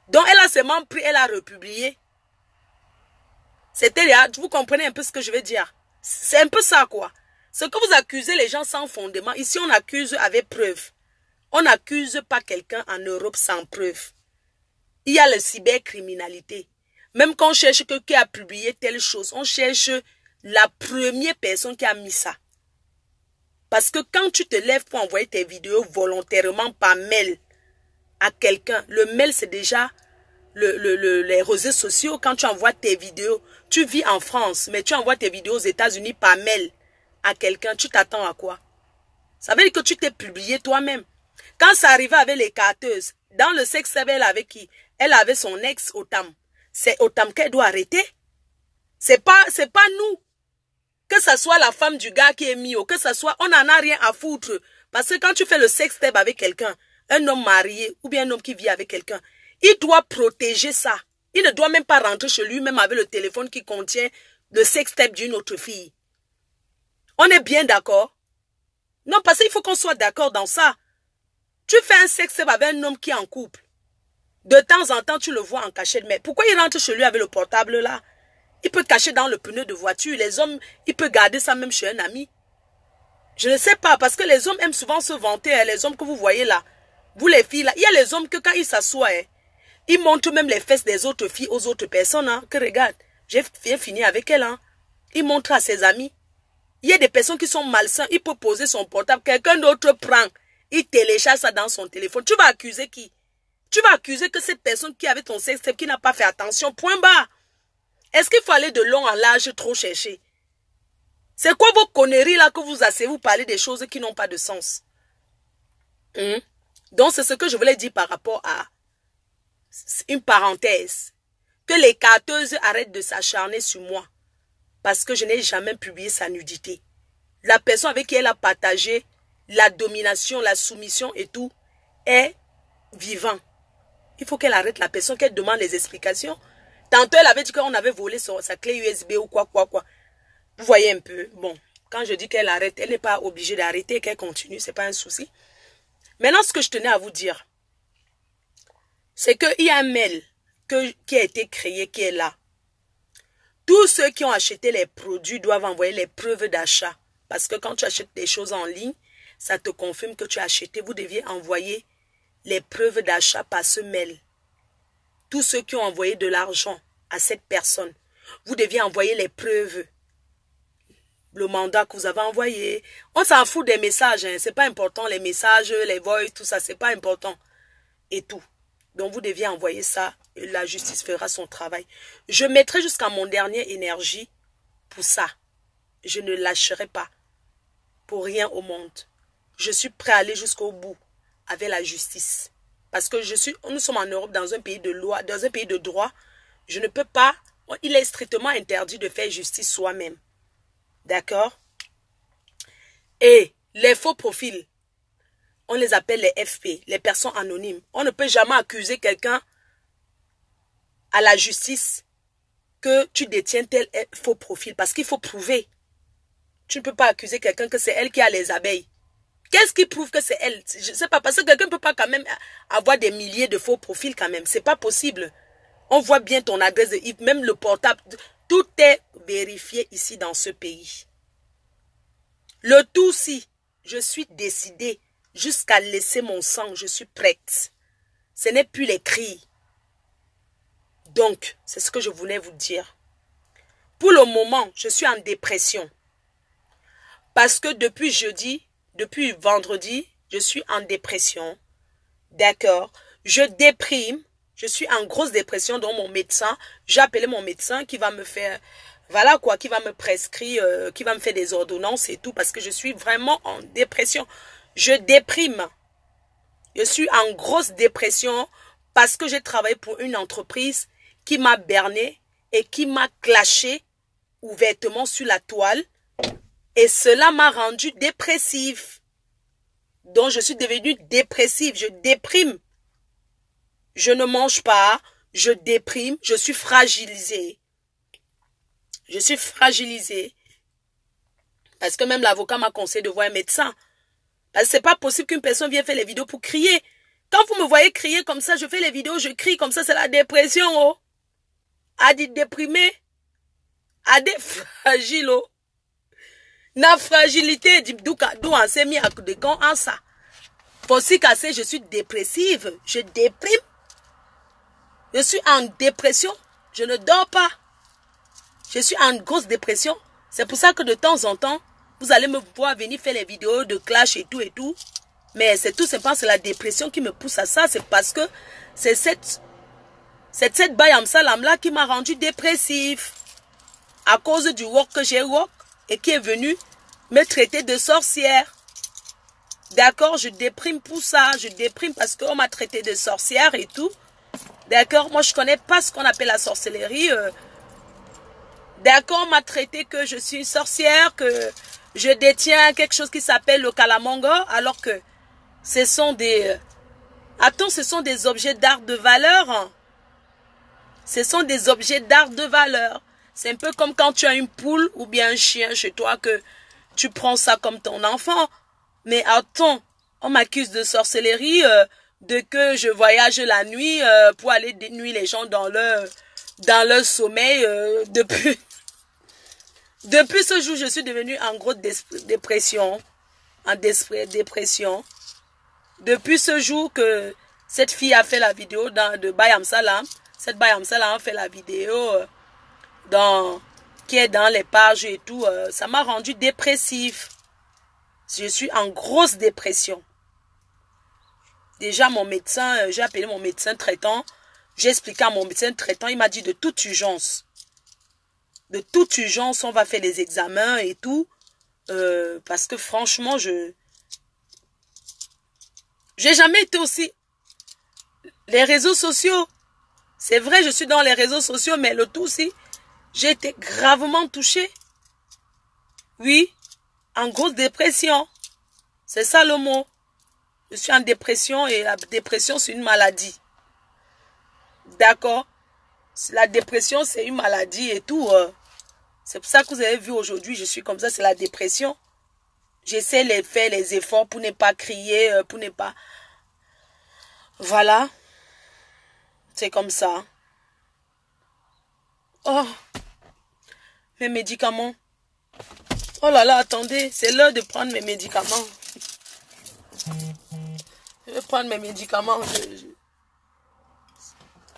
Donc, elle a seulement pris, elle a republié. C'était là, vous comprenez un peu ce que je veux dire. C'est un peu ça, quoi. Ce que vous accusez les gens sans fondement, ici, on accuse avec preuve. On n'accuse pas quelqu'un en Europe sans preuve. Il y a la cybercriminalité. Même quand on cherche qui a publié telle chose, on cherche la première personne qui a mis ça. Parce que quand tu te lèves pour envoyer tes vidéos volontairement par mail à quelqu'un, le mail c'est déjà les réseaux sociaux. Quand tu envoies tes vidéos, tu vis en France, mais tu envoies tes vidéos aux États-Unis par mail à quelqu'un, tu t'attends à quoi? Ça veut dire que tu t'es publié toi-même. Quand ça arrivait avec les carteuses, dans le sexe, elle avait qui? Elle avait son ex Otam. C'est Otam qu'elle doit arrêter. C'est pas nous. Que ce soit la femme du gars qui est mis, que ce soit, on n'en a rien à foutre. Parce que quand tu fais le sex-tape avec quelqu'un, un homme marié ou bien un homme qui vit avec quelqu'un, il doit protéger ça. Il ne doit même pas rentrer chez lui, même avec le téléphone qui contient le sex-tape d'une autre fille. On est bien d'accord? Non, parce qu'il faut qu'on soit d'accord dans ça. Tu fais un sex-tape avec un homme qui est en couple. De temps en temps, tu le vois en cachette. Mais pourquoi il rentre chez lui avec le portable là? Il peut cacher dans le pneu de voiture. Les hommes, il peut garder ça même chez un ami. Je ne sais pas, parce que les hommes aiment souvent se vanter. Hein, les hommes que vous voyez là, vous les filles là, il y a les hommes que quand ils s'assoient, hein, ils montrent même les fesses des autres filles aux autres personnes. Hein, que regarde, j'ai fini avec elle. Hein. Il montre à ses amis. Il y a des personnes qui sont malsains. Il peut poser son portable. Quelqu'un d'autre prend. Il télécharge ça dans son téléphone. Tu vas accuser qui? Tu vas accuser que cette personne qui avait ton sexe, qui n'a pas fait attention. Point barre. Est-ce qu'il faut aller de long en large trop chercher? C'est quoi vos conneries là que vous asseyez, vous parlez des choses qui n'ont pas de sens? Donc c'est ce que je voulais dire par rapport à une parenthèse. Que les carteuses arrêtent de s'acharner sur moi. Parce que je n'ai jamais publié sa nudité. La personne avec qui elle a partagé la domination, la soumission et tout est vivant. Il faut qu'elle arrête la personne, qu'elle demande les explications. Tantôt, elle avait dit qu'on avait volé sa clé USB ou quoi. Vous voyez un peu. Bon, quand je dis qu'elle arrête, elle n'est pas obligée d'arrêter, qu'elle continue, ce n'est pas un souci. Maintenant, ce que je tenais à vous dire, c'est qu'il y a un mail qui a été créé, qui est là. Tous ceux qui ont acheté les produits doivent envoyer les preuves d'achat. Parce que quand tu achètes des choses en ligne, ça te confirme que tu as acheté. Vous deviez envoyer les preuves d'achat par ce mail. Tous ceux qui ont envoyé de l'argent à cette personne, vous deviez envoyer les preuves. Le mandat que vous avez envoyé. On s'en fout des messages. Hein. Ce n'est pas important. Les messages, les voix, tout ça, ce n'est pas important. Et tout. Donc, vous deviez envoyer ça. Et la justice fera son travail. Je mettrai jusqu'à mon dernier énergie pour ça. Je ne lâcherai pas. Pour rien au monde. Je suis prêt à aller jusqu'au bout avec la justice. Parce que nous sommes en Europe, dans un pays de loi, dans un pays de droit. Je ne peux pas, il est strictement interdit de faire justice soi-même. D'accord? Et les faux profils, on les appelle les FP, les personnes anonymes. On ne peut jamais accuser quelqu'un à la justice que tu détiens tel faux profil. Parce qu'il faut prouver. Tu ne peux pas accuser quelqu'un que c'est elle qui a les abeilles. Qu'est-ce qui prouve que c'est elle? Je ne sais pas, parce que quelqu'un ne peut pas quand même avoir des milliers de faux profils quand même. Ce n'est pas possible. On voit bien ton adresse de IP, même le portable. Tout est vérifié ici dans ce pays. Le tout si je suis décidée jusqu'à laisser mon sang, je suis prête. Ce n'est plus les cris. Donc, c'est ce que je voulais vous dire. Pour le moment, je suis en dépression. Parce que depuis vendredi, je suis en dépression. D'accord? Je déprime. Je suis en grosse dépression. Donc mon médecin, j'ai appelé mon médecin qui va me faire, voilà quoi, qui va me prescrire, qui va me faire des ordonnances et tout. Parce que je suis vraiment en dépression. Je déprime. Je suis en grosse dépression parce que j'ai travaillé pour une entreprise qui m'a berné et qui m'a clashé ouvertement sur la toile. Et cela m'a rendu dépressive. Donc, je suis devenue dépressive. Je déprime. Je ne mange pas. Je déprime. Je suis fragilisée. Je suis fragilisée. Parce que même l'avocat m'a conseillé de voir un médecin. Parce que c'est pas possible qu'une personne vienne faire les vidéos pour crier. Quand vous me voyez crier comme ça, je fais les vidéos, je crie comme ça, c'est la dépression, oh. A dit déprimé. A des fragile, oh. La fragilité, d'où on s'est mis à de quand en ça. Pour si casser, je suis dépressive. Je déprime. Je suis en dépression. Je ne dors pas. Je suis en grosse dépression. C'est pour ça que de temps en temps, vous allez me voir venir faire les vidéos de clash et tout et tout. Mais c'est tout simplement, c'est la dépression qui me pousse à ça. C'est parce que c'est cette Bayam Salam là qui m'a rendu dépressive. À cause du work que j'ai work et qui est venu me traiter de sorcière. D'accord, je déprime pour ça. Je déprime parce qu'on m'a traité de sorcière et tout. D'accord, moi je connais pas ce qu'on appelle la sorcellerie. D'accord, on m'a traité que je suis une sorcière, que je détiens quelque chose qui s'appelle le calamango, alors que ce sont des... Attends, ce sont des objets d'art de valeur. Hein. Ce sont des objets d'art de valeur. C'est un peu comme quand tu as une poule ou bien un chien chez toi, que tu prends ça comme ton enfant. Mais attends, on m'accuse de sorcellerie, de que je voyage la nuit pour aller nuire les gens dans leur sommeil. Depuis ce jour, je suis devenue en grosse dépression. Dépression. Depuis ce jour que cette fille a fait la vidéo de Bayam Salam, cette Bayam Salam a fait la vidéo qui est dans les pages et tout, ça m'a rendu dépressive. Je suis en grosse dépression. Déjà, mon médecin, j'ai appelé mon médecin traitant. J'ai expliqué à mon médecin traitant, il m'a dit de toute urgence. De toute urgence, on va faire les examens et tout. Parce que franchement, j'ai jamais été aussi... Les réseaux sociaux, c'est vrai, je suis dans les réseaux sociaux, mais le tout aussi, j'ai été gravement touchée. Oui, en grosse dépression. C'est ça le mot. Je suis en dépression et la dépression, c'est une maladie. D'accord? La dépression, c'est une maladie et tout. C'est pour ça que vous avez vu aujourd'hui, je suis comme ça, c'est la dépression. J'essaie de faire les efforts pour ne pas crier, pour ne pas... Voilà. C'est comme ça. Oh, mes médicaments. Oh là là, attendez, c'est l'heure de prendre mes médicaments. Je vais prendre mes médicaments.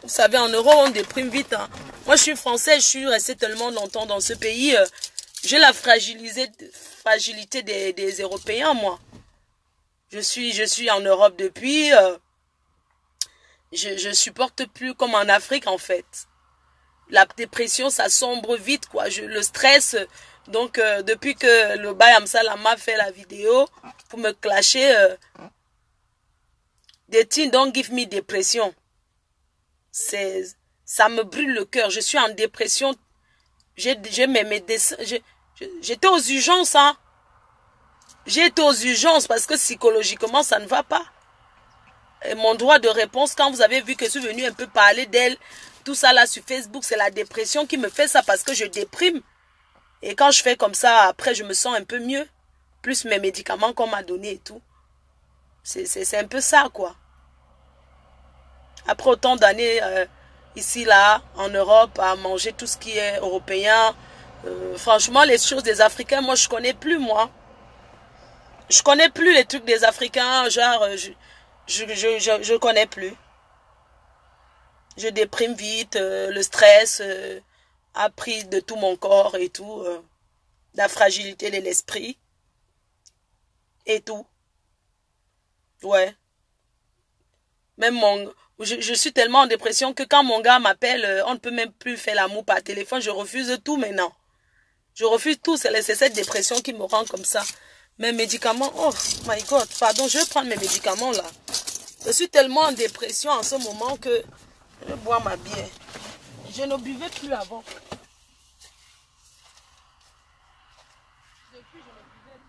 Vous savez, en Europe, on déprime vite. Hein. Moi, je suis française, je suis restée tellement longtemps dans ce pays. J'ai la fragilité des Européens, moi. Je suis en Europe depuis. Je supporte plus comme en Afrique, en fait. La dépression, ça sombre vite, quoi. Le stress. Donc, depuis que le Bayam Salam m'a fait la vidéo pour me clasher, the thing don't give me dépression. Ça me brûle le cœur. Je suis en dépression. J'étais aux urgences, hein. J'étais aux urgences parce que psychologiquement, ça ne va pas. Et mon droit de réponse, quand vous avez vu que je suis venue un peu parler d'elle, tout ça là sur Facebook, c'est la dépression qui me fait ça parce que je déprime. Et quand je fais comme ça, après, je me sens un peu mieux. Plus mes médicaments qu'on m'a donnés et tout. C'est un peu ça, quoi. Après autant d'années ici, là, en Europe, à manger tout ce qui est européen, franchement, les choses des Africains, moi, je connais plus, moi. Je connais plus les trucs des Africains, genre, je connais plus. Je déprime vite, le stress a pris de tout mon corps et tout, la fragilité de l'esprit et tout. Ouais. Même je suis tellement en dépression que quand mon gars m'appelle, on ne peut même plus faire l'amour par téléphone. Je refuse tout maintenant. Je refuse tout. C'est cette dépression qui me rend comme ça. Mes médicaments, oh my God, pardon, je vais prendre mes médicaments là. Je suis tellement en dépression en ce moment que je vais boire ma bière. Je ne buvais plus avant. Depuis, je ne buvais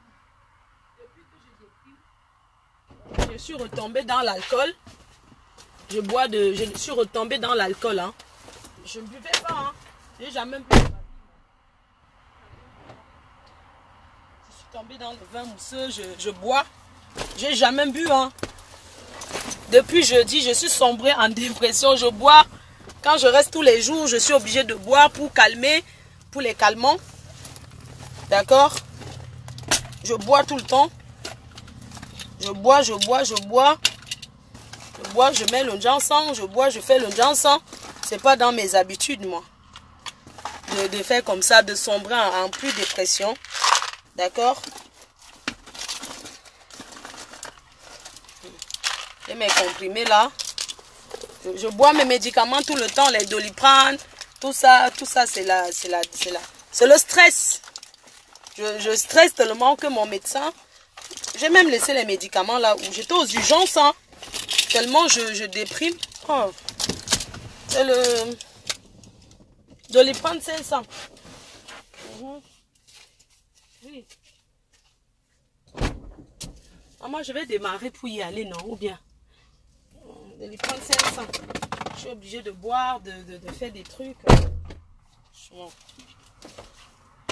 plus. Depuis que je suis retombée dans l'alcool. Je suis retombée dans l'alcool. Hein. Je ne buvais pas. Hein. J'ai jamais bu. Je suis tombée dans le vin mousseux. Je bois. J'ai jamais bu. Hein. Depuis jeudi, je suis sombrée en dépression. Je bois. Quand je reste tous les jours, je suis obligée de boire pour calmer, pour les calmants. D'accord? Je bois tout le temps. Je bois. Je mets le jansan, je bois, je fais le jansan. C'est pas dans mes habitudes, moi. De faire comme ça, de sombrer en plus dépression. D'accord? Et mes comprimés là. Je bois mes médicaments tout le temps, les Doliprane, tout ça c'est le stress. Je stresse tellement que mon médecin, j'ai même laissé les médicaments là où j'étais aux urgences, hein, tellement je déprime. Oh. C'est le Doliprane 500. Oui. Moi je vais démarrer pour y aller, non? Ou bien Doliprane 500. Je suis obligée de boire, de faire des trucs.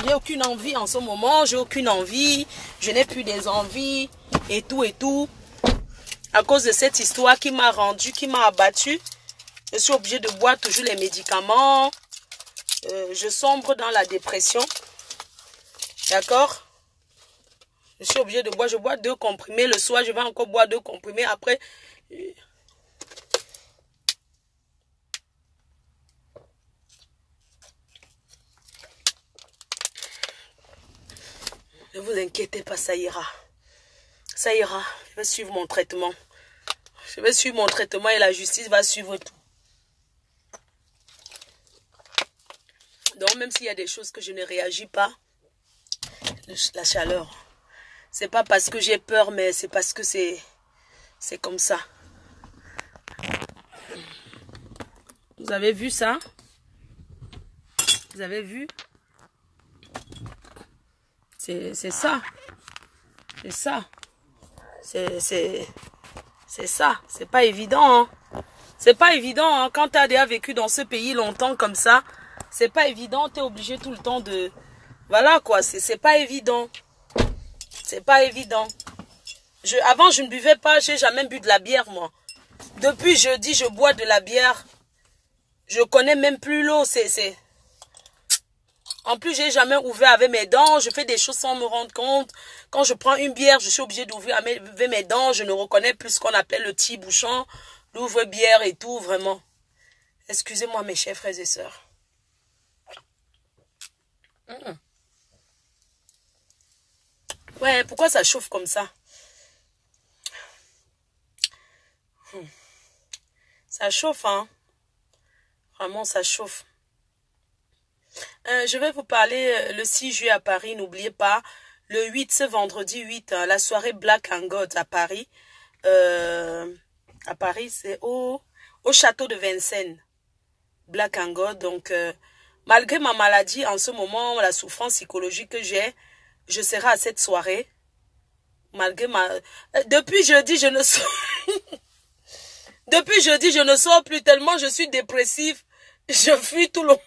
J'ai aucune envie en ce moment, j'ai aucune envie. Je n'ai plus des envies et tout. À cause de cette histoire qui m'a rendu, qui m'a abattu, je suis obligée de boire toujours les médicaments. Je sombre dans la dépression. D'accord? Je suis obligée de boire. Je bois 2 comprimés. Le soir, je vais encore boire 2 comprimés. Après... Ne vous inquiétez pas, ça ira. Ça ira. Je vais suivre mon traitement. Je vais suivre mon traitement et la justice va suivre tout. Donc, même s'il y a des choses que je ne réagis pas, la chaleur, c'est pas parce que j'ai peur, mais c'est parce que c'est comme ça. Vous avez vu ça? Vous avez vu? C'est ça. C'est ça. C'est ça. C'est pas évident. Hein. C'est pas évident. Hein. Quand tu as déjà vécu dans ce pays longtemps comme ça, c'est pas évident. Tu es obligé tout le temps de... Voilà quoi. C'est pas évident. C'est pas évident. Avant, je ne buvais pas. J'ai jamais bu de la bière, moi. Depuis jeudi, je bois de la bière. Je connais même plus l'eau. En plus, j'ai jamais ouvert avec mes dents. Je fais des choses sans me rendre compte. Quand je prends une bière, je suis obligée d'ouvrir avec mes dents. Je ne reconnais plus ce qu'on appelle le tire-bouchon, l'ouvre-bière et tout, vraiment. Excusez-moi, mes chers frères et sœurs. Ouais, pourquoi ça chauffe comme ça? Ça chauffe, hein? Vraiment, ça chauffe. Je vais vous parler le 6 juillet à Paris. N'oubliez pas, le 8, ce vendredi 8, la soirée Black and God à Paris. À Paris, c'est au château de Vincennes. Black and God. Donc, malgré ma maladie, en ce moment, la souffrance psychologique que j'ai, je serai à cette soirée. Malgré ma... Depuis jeudi, je ne sors... Depuis jeudi, je ne sors plus tellement je suis dépressif. Je fuis tout le monde.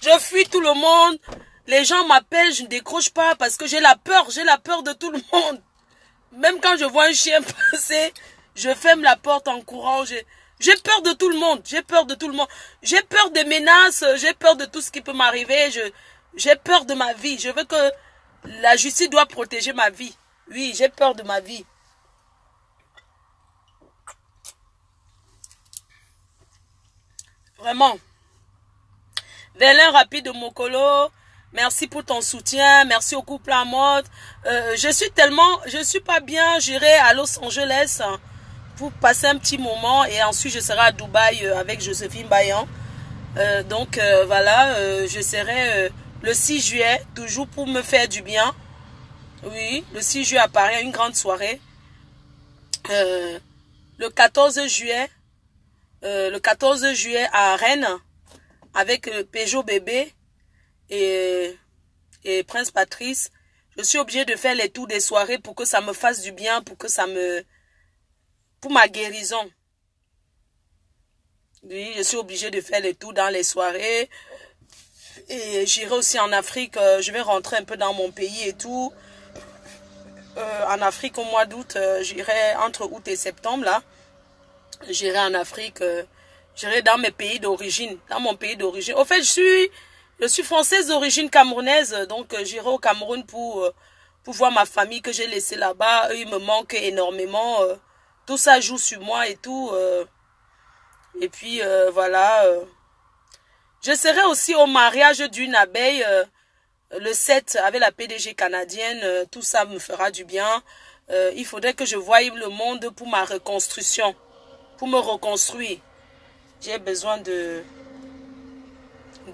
Je fuis tout le monde. Les gens m'appellent, je ne décroche pas parce que j'ai la peur de tout le monde. Même quand je vois un chien passer, je ferme la porte en courant. J'ai peur de tout le monde. J'ai peur de tout le monde. J'ai peur des menaces. J'ai peur de tout ce qui peut m'arriver. J'ai peur de ma vie. Je veux que la justice doit protéger ma vie. Oui, j'ai peur de ma vie. Vraiment. Vélin rapide de Mokolo, merci pour ton soutien, merci au couple à mode. Je suis pas bien, j'irai à Los Angeles pour passer un petit moment et ensuite je serai à Dubaï avec Joséphine Bayan. Voilà, je serai le 6 juillet, toujours pour me faire du bien. Oui, le 6 juillet à Paris, une grande soirée. Le 14 juillet à Rennes. avec Peugeot bébé et Prince Patrice. Je suis obligée de faire les tours des soirées pour que ça me fasse du bien, pour ma guérison. Oui, je suis obligée de faire les tours dans les soirées. Et j'irai aussi en Afrique. Je vais rentrer un peu dans mon pays et tout. En Afrique au mois d'août, j'irai entre août et septembre là. J'irai en Afrique. J'irai dans mes pays d'origine. Dans mon pays d'origine. Au fait, je suis française d'origine camerounaise. Donc j'irai au Cameroun pour voir ma famille que j'ai laissée là-bas. Eux, ils me manquent énormément. Tout ça joue sur moi et tout. Et puis voilà. Je serai aussi au mariage d'une abeille le 7 avec la PDG canadienne. Tout ça me fera du bien. Il faudrait que je voie le monde pour ma reconstruction. Pour me reconstruire. J'ai besoin de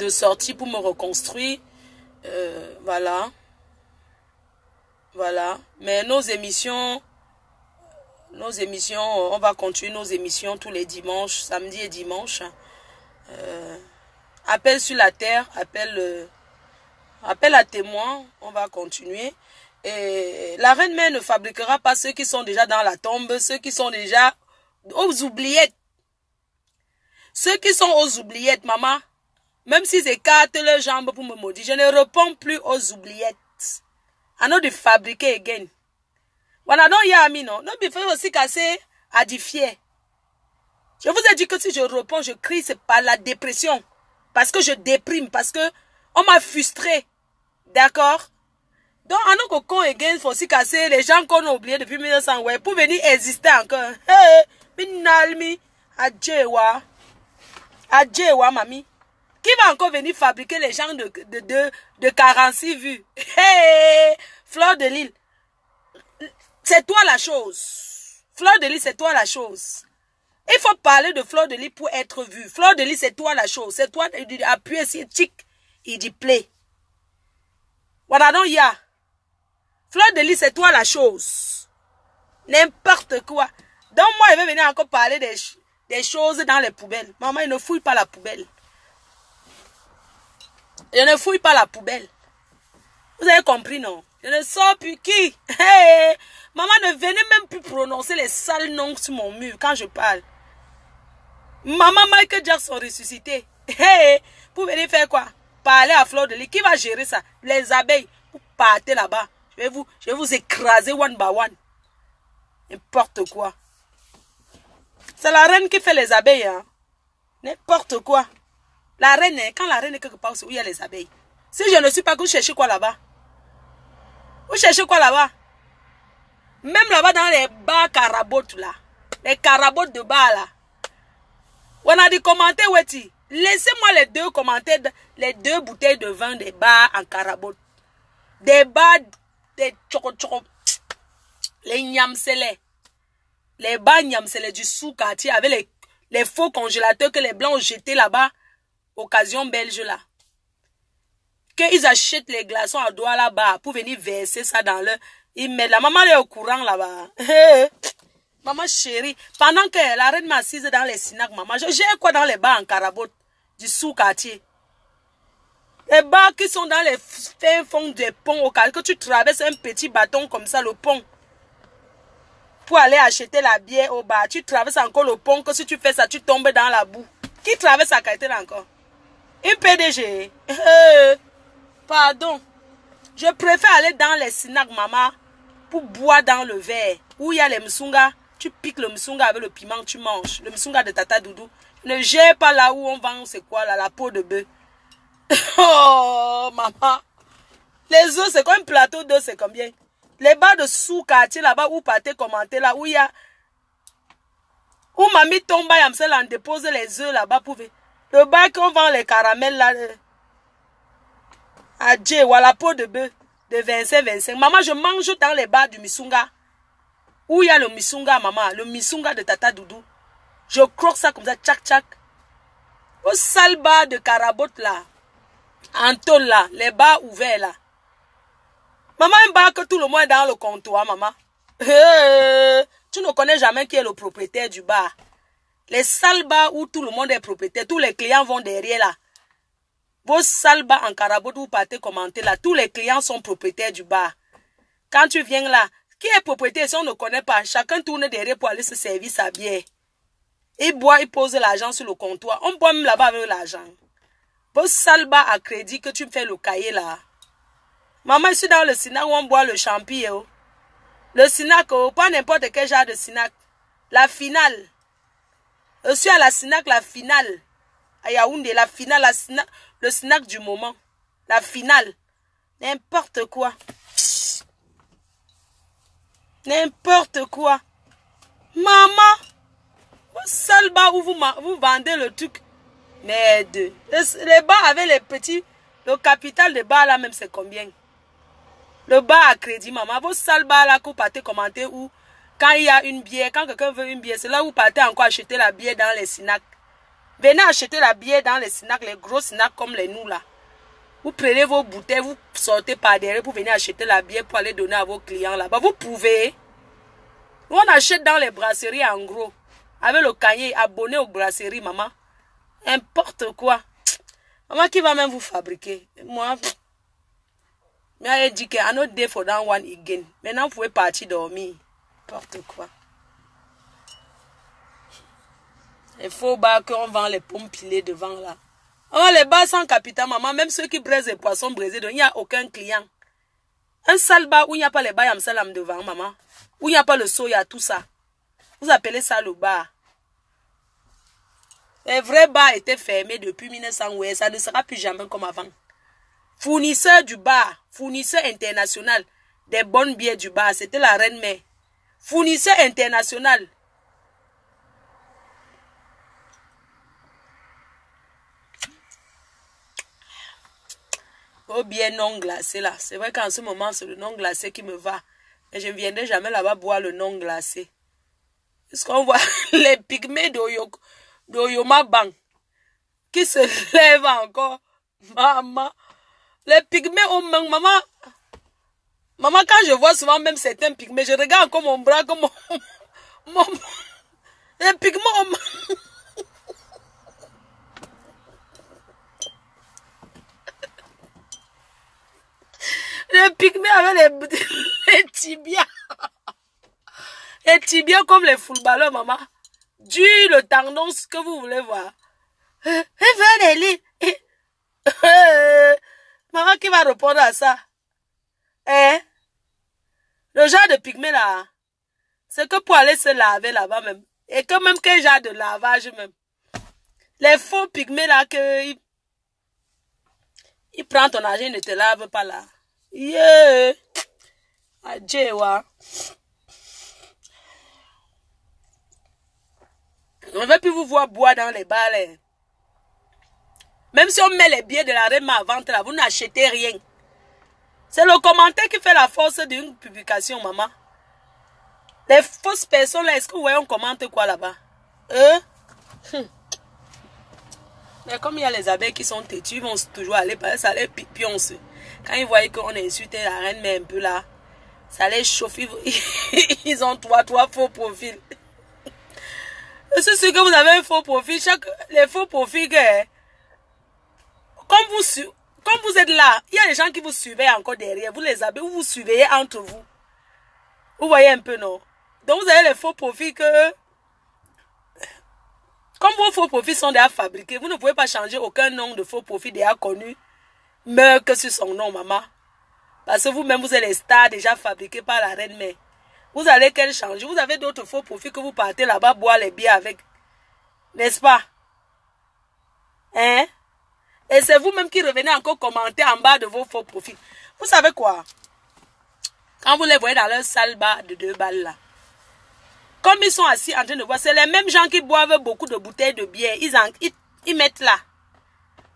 sortir pour me reconstruire. Voilà. Voilà. Mais nos émissions, on va continuer nos émissions tous les dimanches, samedi et dimanche. Appel sur la terre, appel à témoins, on va continuer. Et la reine-mère ne fabriquera pas ceux qui sont déjà dans la tombe, ceux qui sont déjà aux oubliettes. Ceux qui sont aux oubliettes, maman, même s'ils écartent leurs jambes pour me maudire, je ne réponds plus aux oubliettes. I know de fabriquer again. When I don't hear me, non. Non, il faut aussi casser à diffier. Je vous ai dit que si je réponds, je crie, c'est pas la dépression. Parce que je déprime, parce que on m'a frustré. D'accord? Donc, I know que again, il faut aussi casser les gens qu'on a oubliés depuis 1900, ouais, pour venir exister encore. Hey, binalmi, adjewa. Adjewa, mamie. Qui va encore venir fabriquer les gens de 46 vues? Hey, Fleur de Lille. C'est toi la chose. Fleur de Lille, c'est toi la chose. Il faut parler de Fleur de Lille pour être vu. Fleur de Lille, c'est toi la chose. C'est toi appuyer sur tic. Il dit play. Voilà, non, ya. Fleur de Lille, c'est toi la chose. N'importe quoi. Donc, moi, il va venir encore parler des choses dans les poubelles. Maman, il ne fouille pas la poubelle. Je ne fouille pas la poubelle. Vous avez compris, non? Je ne sors plus qui? Hey, maman, ne venez même plus prononcer les sales noms sur mon mur quand je parle. Maman Michael Jackson ressuscité. Hey, pour venir faire quoi? Parler à Fleur de Lille. Qui va gérer ça? Les abeilles. Vous partez là-bas. Je vais vous écraser one by one. N'importe quoi. C'est la reine qui fait les abeilles. Hein? N'importe quoi. La reine, quand la reine est quelque part où il y a les abeilles. Si je ne suis pas, vous cherchez quoi là-bas? Vous cherchez quoi là-bas? Même là-bas dans les bars carabotes là. Les carabotes de bar là. On a dit commenter, Weti. Laissez-moi les deux commentaires, les deux bouteilles de vin des bars en carabote. Des bars, des choco. Les nyamsele. Les bars nyamsele du sous-quartier avec les faux congélateurs que les blancs ont jetés là-bas. Occasion belge là. Qu'ils achètent les glaçons à doigts là-bas pour venir verser ça dans leur... Ils mettent la maman est au courant là-bas. Maman chérie, pendant que la reine m'assise dans les synagogues, maman, j'ai quoi dans les bars en carabote du sous-quartier? Les bars qui sont dans les fins fonds des ponts au cas que tu traverses un petit bâton comme ça, le pont. Pour aller acheter la bière au bar, tu traverses encore le pont, que si tu fais ça, tu tombes dans la boue. Qui traverse à Kaiten encore? Une PDG. Pardon. Je préfère aller dans les synagogues, maman, pour boire dans le verre. Où il y a les msunga, tu piques le msunga avec le piment, tu manges. Le msunga de Tata Doudou. Ne gère pas là où on vend, c'est quoi là, la peau de bœuf. Oh, maman. Les œufs, c'est quoi un plateau d'œufs, c'est combien? Les bars de sous-quartier là-bas, où partez commenter là, où il y a... Où mamie tombe, elle en dépose les œufs là-bas pour... Le bar qu'on vend les caramels là... Adje, ou à la peau de bœuf de 25. Maman, je mange dans les bars du Misunga. Où il y a le Misunga, maman. Le Misunga de Tata Doudou. Je croque ça comme ça, tchac. Au sale bar de carabote là. En tôle là. Les bars ouverts là. Maman, un bar que tout le monde est dans le comptoir, maman. Tu ne connais jamais qui est le propriétaire du bar. Les sales bars où tout le monde est propriétaire. Tous les clients vont derrière là. Vos sales bars en carabot, vous partez commenter là. Tous les clients sont propriétaires du bar. Quand tu viens là, qui est propriétaire si on ne connaît pas? Chacun tourne derrière pour aller se servir sa bière. Il boit, il pose l'argent sur le comptoir. On boit même là-bas avec l'argent. Vos sales bars à crédit que tu me fais le cahier là. Maman, je suis dans le Sinac où on boit le champi. Oh. Le Sinac, oh, pas n'importe quel genre de Sinac. La finale. Je suis à la Sinac, la finale. À Yaoundé, la finale, le Sinac du moment. La finale. N'importe quoi. N'importe quoi. Maman, vos sales bars où vous vendez le truc. Merde. Les bars avec les petits, le capital des bars là même c'est combien? Le bar à crédit, maman. Vos sales bars là que vous partez commenter où quand il y a une bière, quand quelqu'un veut une bière, c'est là où vous partez encore acheter la bière dans les Sinac. Venez acheter la bière dans les Sinac, les gros Sinac comme les nous là. Vous prenez vos bouteilles, vous sortez par derrière pour venir acheter la bière pour aller donner à vos clients là-bas. Vous pouvez. Nous, on achète dans les brasseries en gros. Avec le cahier, abonné aux brasseries, maman. N'importe quoi. Maman, qui va même vous fabriquer? Moi, j'ai dit que un autre day for that one again. Maintenant, vous pouvez partir dormir. N'importe quoi. Il faut bas qu'on vend les pommes pilées devant là. Oh, les bars sans capital, maman. Même ceux qui braisent les poissons braisés, il n'y a aucun client. Un sale bar où il n'y a pas les bayam salam devant, maman. Où il n'y a pas le soya, tout ça. Vous appelez ça le bar. Les vrais bars étaient fermés depuis 1900. Ouais, ça ne sera plus jamais comme avant. Fournisseur du bar, fournisseur international des bonnes bières du bar, c'était la reine mère. Fournisseur international. Oh, bien non glacé là. C'est vrai qu'en ce moment, c'est le non glacé qui me va. Mais je ne viendrai jamais là-bas boire le non glacé. Est-ce qu'on voit les pygmées d'Oyoma Bang qui se lèvent encore? Maman. Les pygmées, oh, maman. Maman, quand je vois souvent même certains pygmées, je regarde encore mon bras, comme les pygmées, les pygmées avec les tibias. Les tibias comme les footballeurs, maman. Du le tendon, ce que vous voulez voir. Maman, qui va répondre à ça? Hein? Le genre de pygmée là, c'est que pour aller se laver là-bas même. Et que même quel genre de lavage même. Les faux pygmées là, que il prend ton argent, il ne te lave pas là. Yeah! Adieu, wa. On ne veut plus vous voir boire dans les bars. Même si on met les billets de la reine à vente là, vous n'achetez rien. C'est le commentaire qui fait la force d'une publication, maman. Les fausses personnes là, est-ce que vous voyez, on commente quoi là-bas? Mais comme il y a les abeilles qui sont têtues, ils vont toujours aller par ça les pionce. Quand ils voient qu'on a insulté la reine, mais un peu là, ça les chauffe. Ils ont trois faux profils. C'est sûr que vous avez un faux profil. Les faux profils, comme vous êtes là, il y a des gens qui vous suivent encore derrière. Vous les avez, vous suivez entre vous. Vous voyez un peu, non? Donc vous avez les faux profils que... Comme vos faux profils sont déjà fabriqués, vous ne pouvez pas changer aucun nom de faux profil déjà connu, mais que sur son nom, maman. Parce que vous-même, vous êtes les stars déjà fabriqués par la reine mère. Vous allez qu'elle change. Vous avez d'autres faux profils que vous partez là-bas boire les bières avec. N'est-ce pas? Hein? Et c'est vous-même qui revenez encore commenter en bas de vos faux profils. Vous savez quoi? Quand vous les voyez dans leur salle bar de 2 balles là, comme ils sont assis en train de boire, c'est les mêmes gens qui boivent beaucoup de bouteilles de bière. Ils mettent là.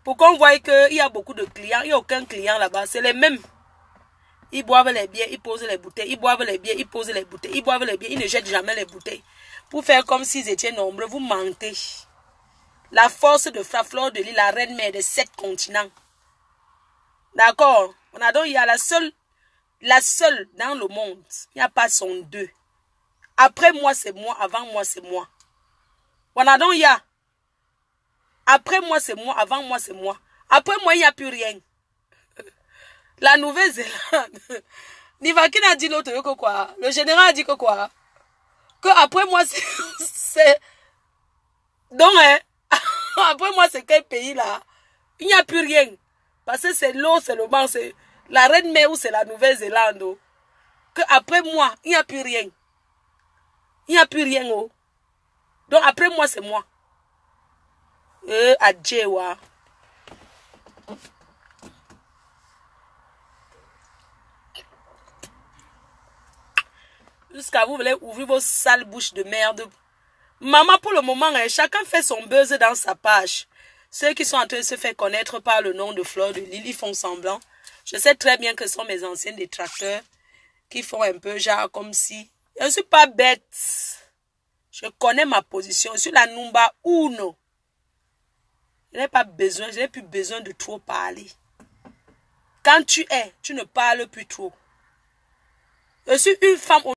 Pour qu'on voie qu'il y a beaucoup de clients. Il n'y a aucun client là-bas. C'est les mêmes. Ils boivent les bières, ils posent les bouteilles. Ils boivent les bières, ils posent les bouteilles. Ils boivent les bières, ils ne jettent jamais les bouteilles. Pour faire comme s'ils étaient nombreux, vous mentez. La force de Fleur de Lys, la reine mère de 7 continents. D'accord? On a donc, il y a la seule dans le monde. Il n'y a pas son deux. Après moi, c'est moi. Avant moi, c'est moi. On a donc, il y a. Après moi, c'est moi. Avant moi, c'est moi. Après moi, il n'y a plus rien. La Nouvelle-Zélande. Nivakine a dit l'autre que quoi? Le général a dit que quoi? Que après moi, c'est... Donc, hein, après moi, c'est quel pays là? Il n'y a plus rien. Parce que c'est l'eau, c'est le banc, c'est la Reine Mère ou c'est la Nouvelle-Zélande. Que après moi, il n'y a plus rien. Il n'y a plus rien. Oh. Donc après moi, c'est moi. Adieu, wa. Jusqu'à vous voulez ouvrir vos sales bouches de merde. Maman, pour le moment, chacun fait son buzz dans sa page. Ceux qui sont en train de se faire connaître par le nom de Fleur de Lille, ils font semblant. Je sais très bien que ce sont mes anciens détracteurs qui font un peu genre comme si... Je ne suis pas bête. Je connais ma position. Je suis la Numba Uno. Je n'ai pas besoin, je n'ai plus besoin de trop parler. Quand tu es, tu ne parles plus trop. Je suis une femme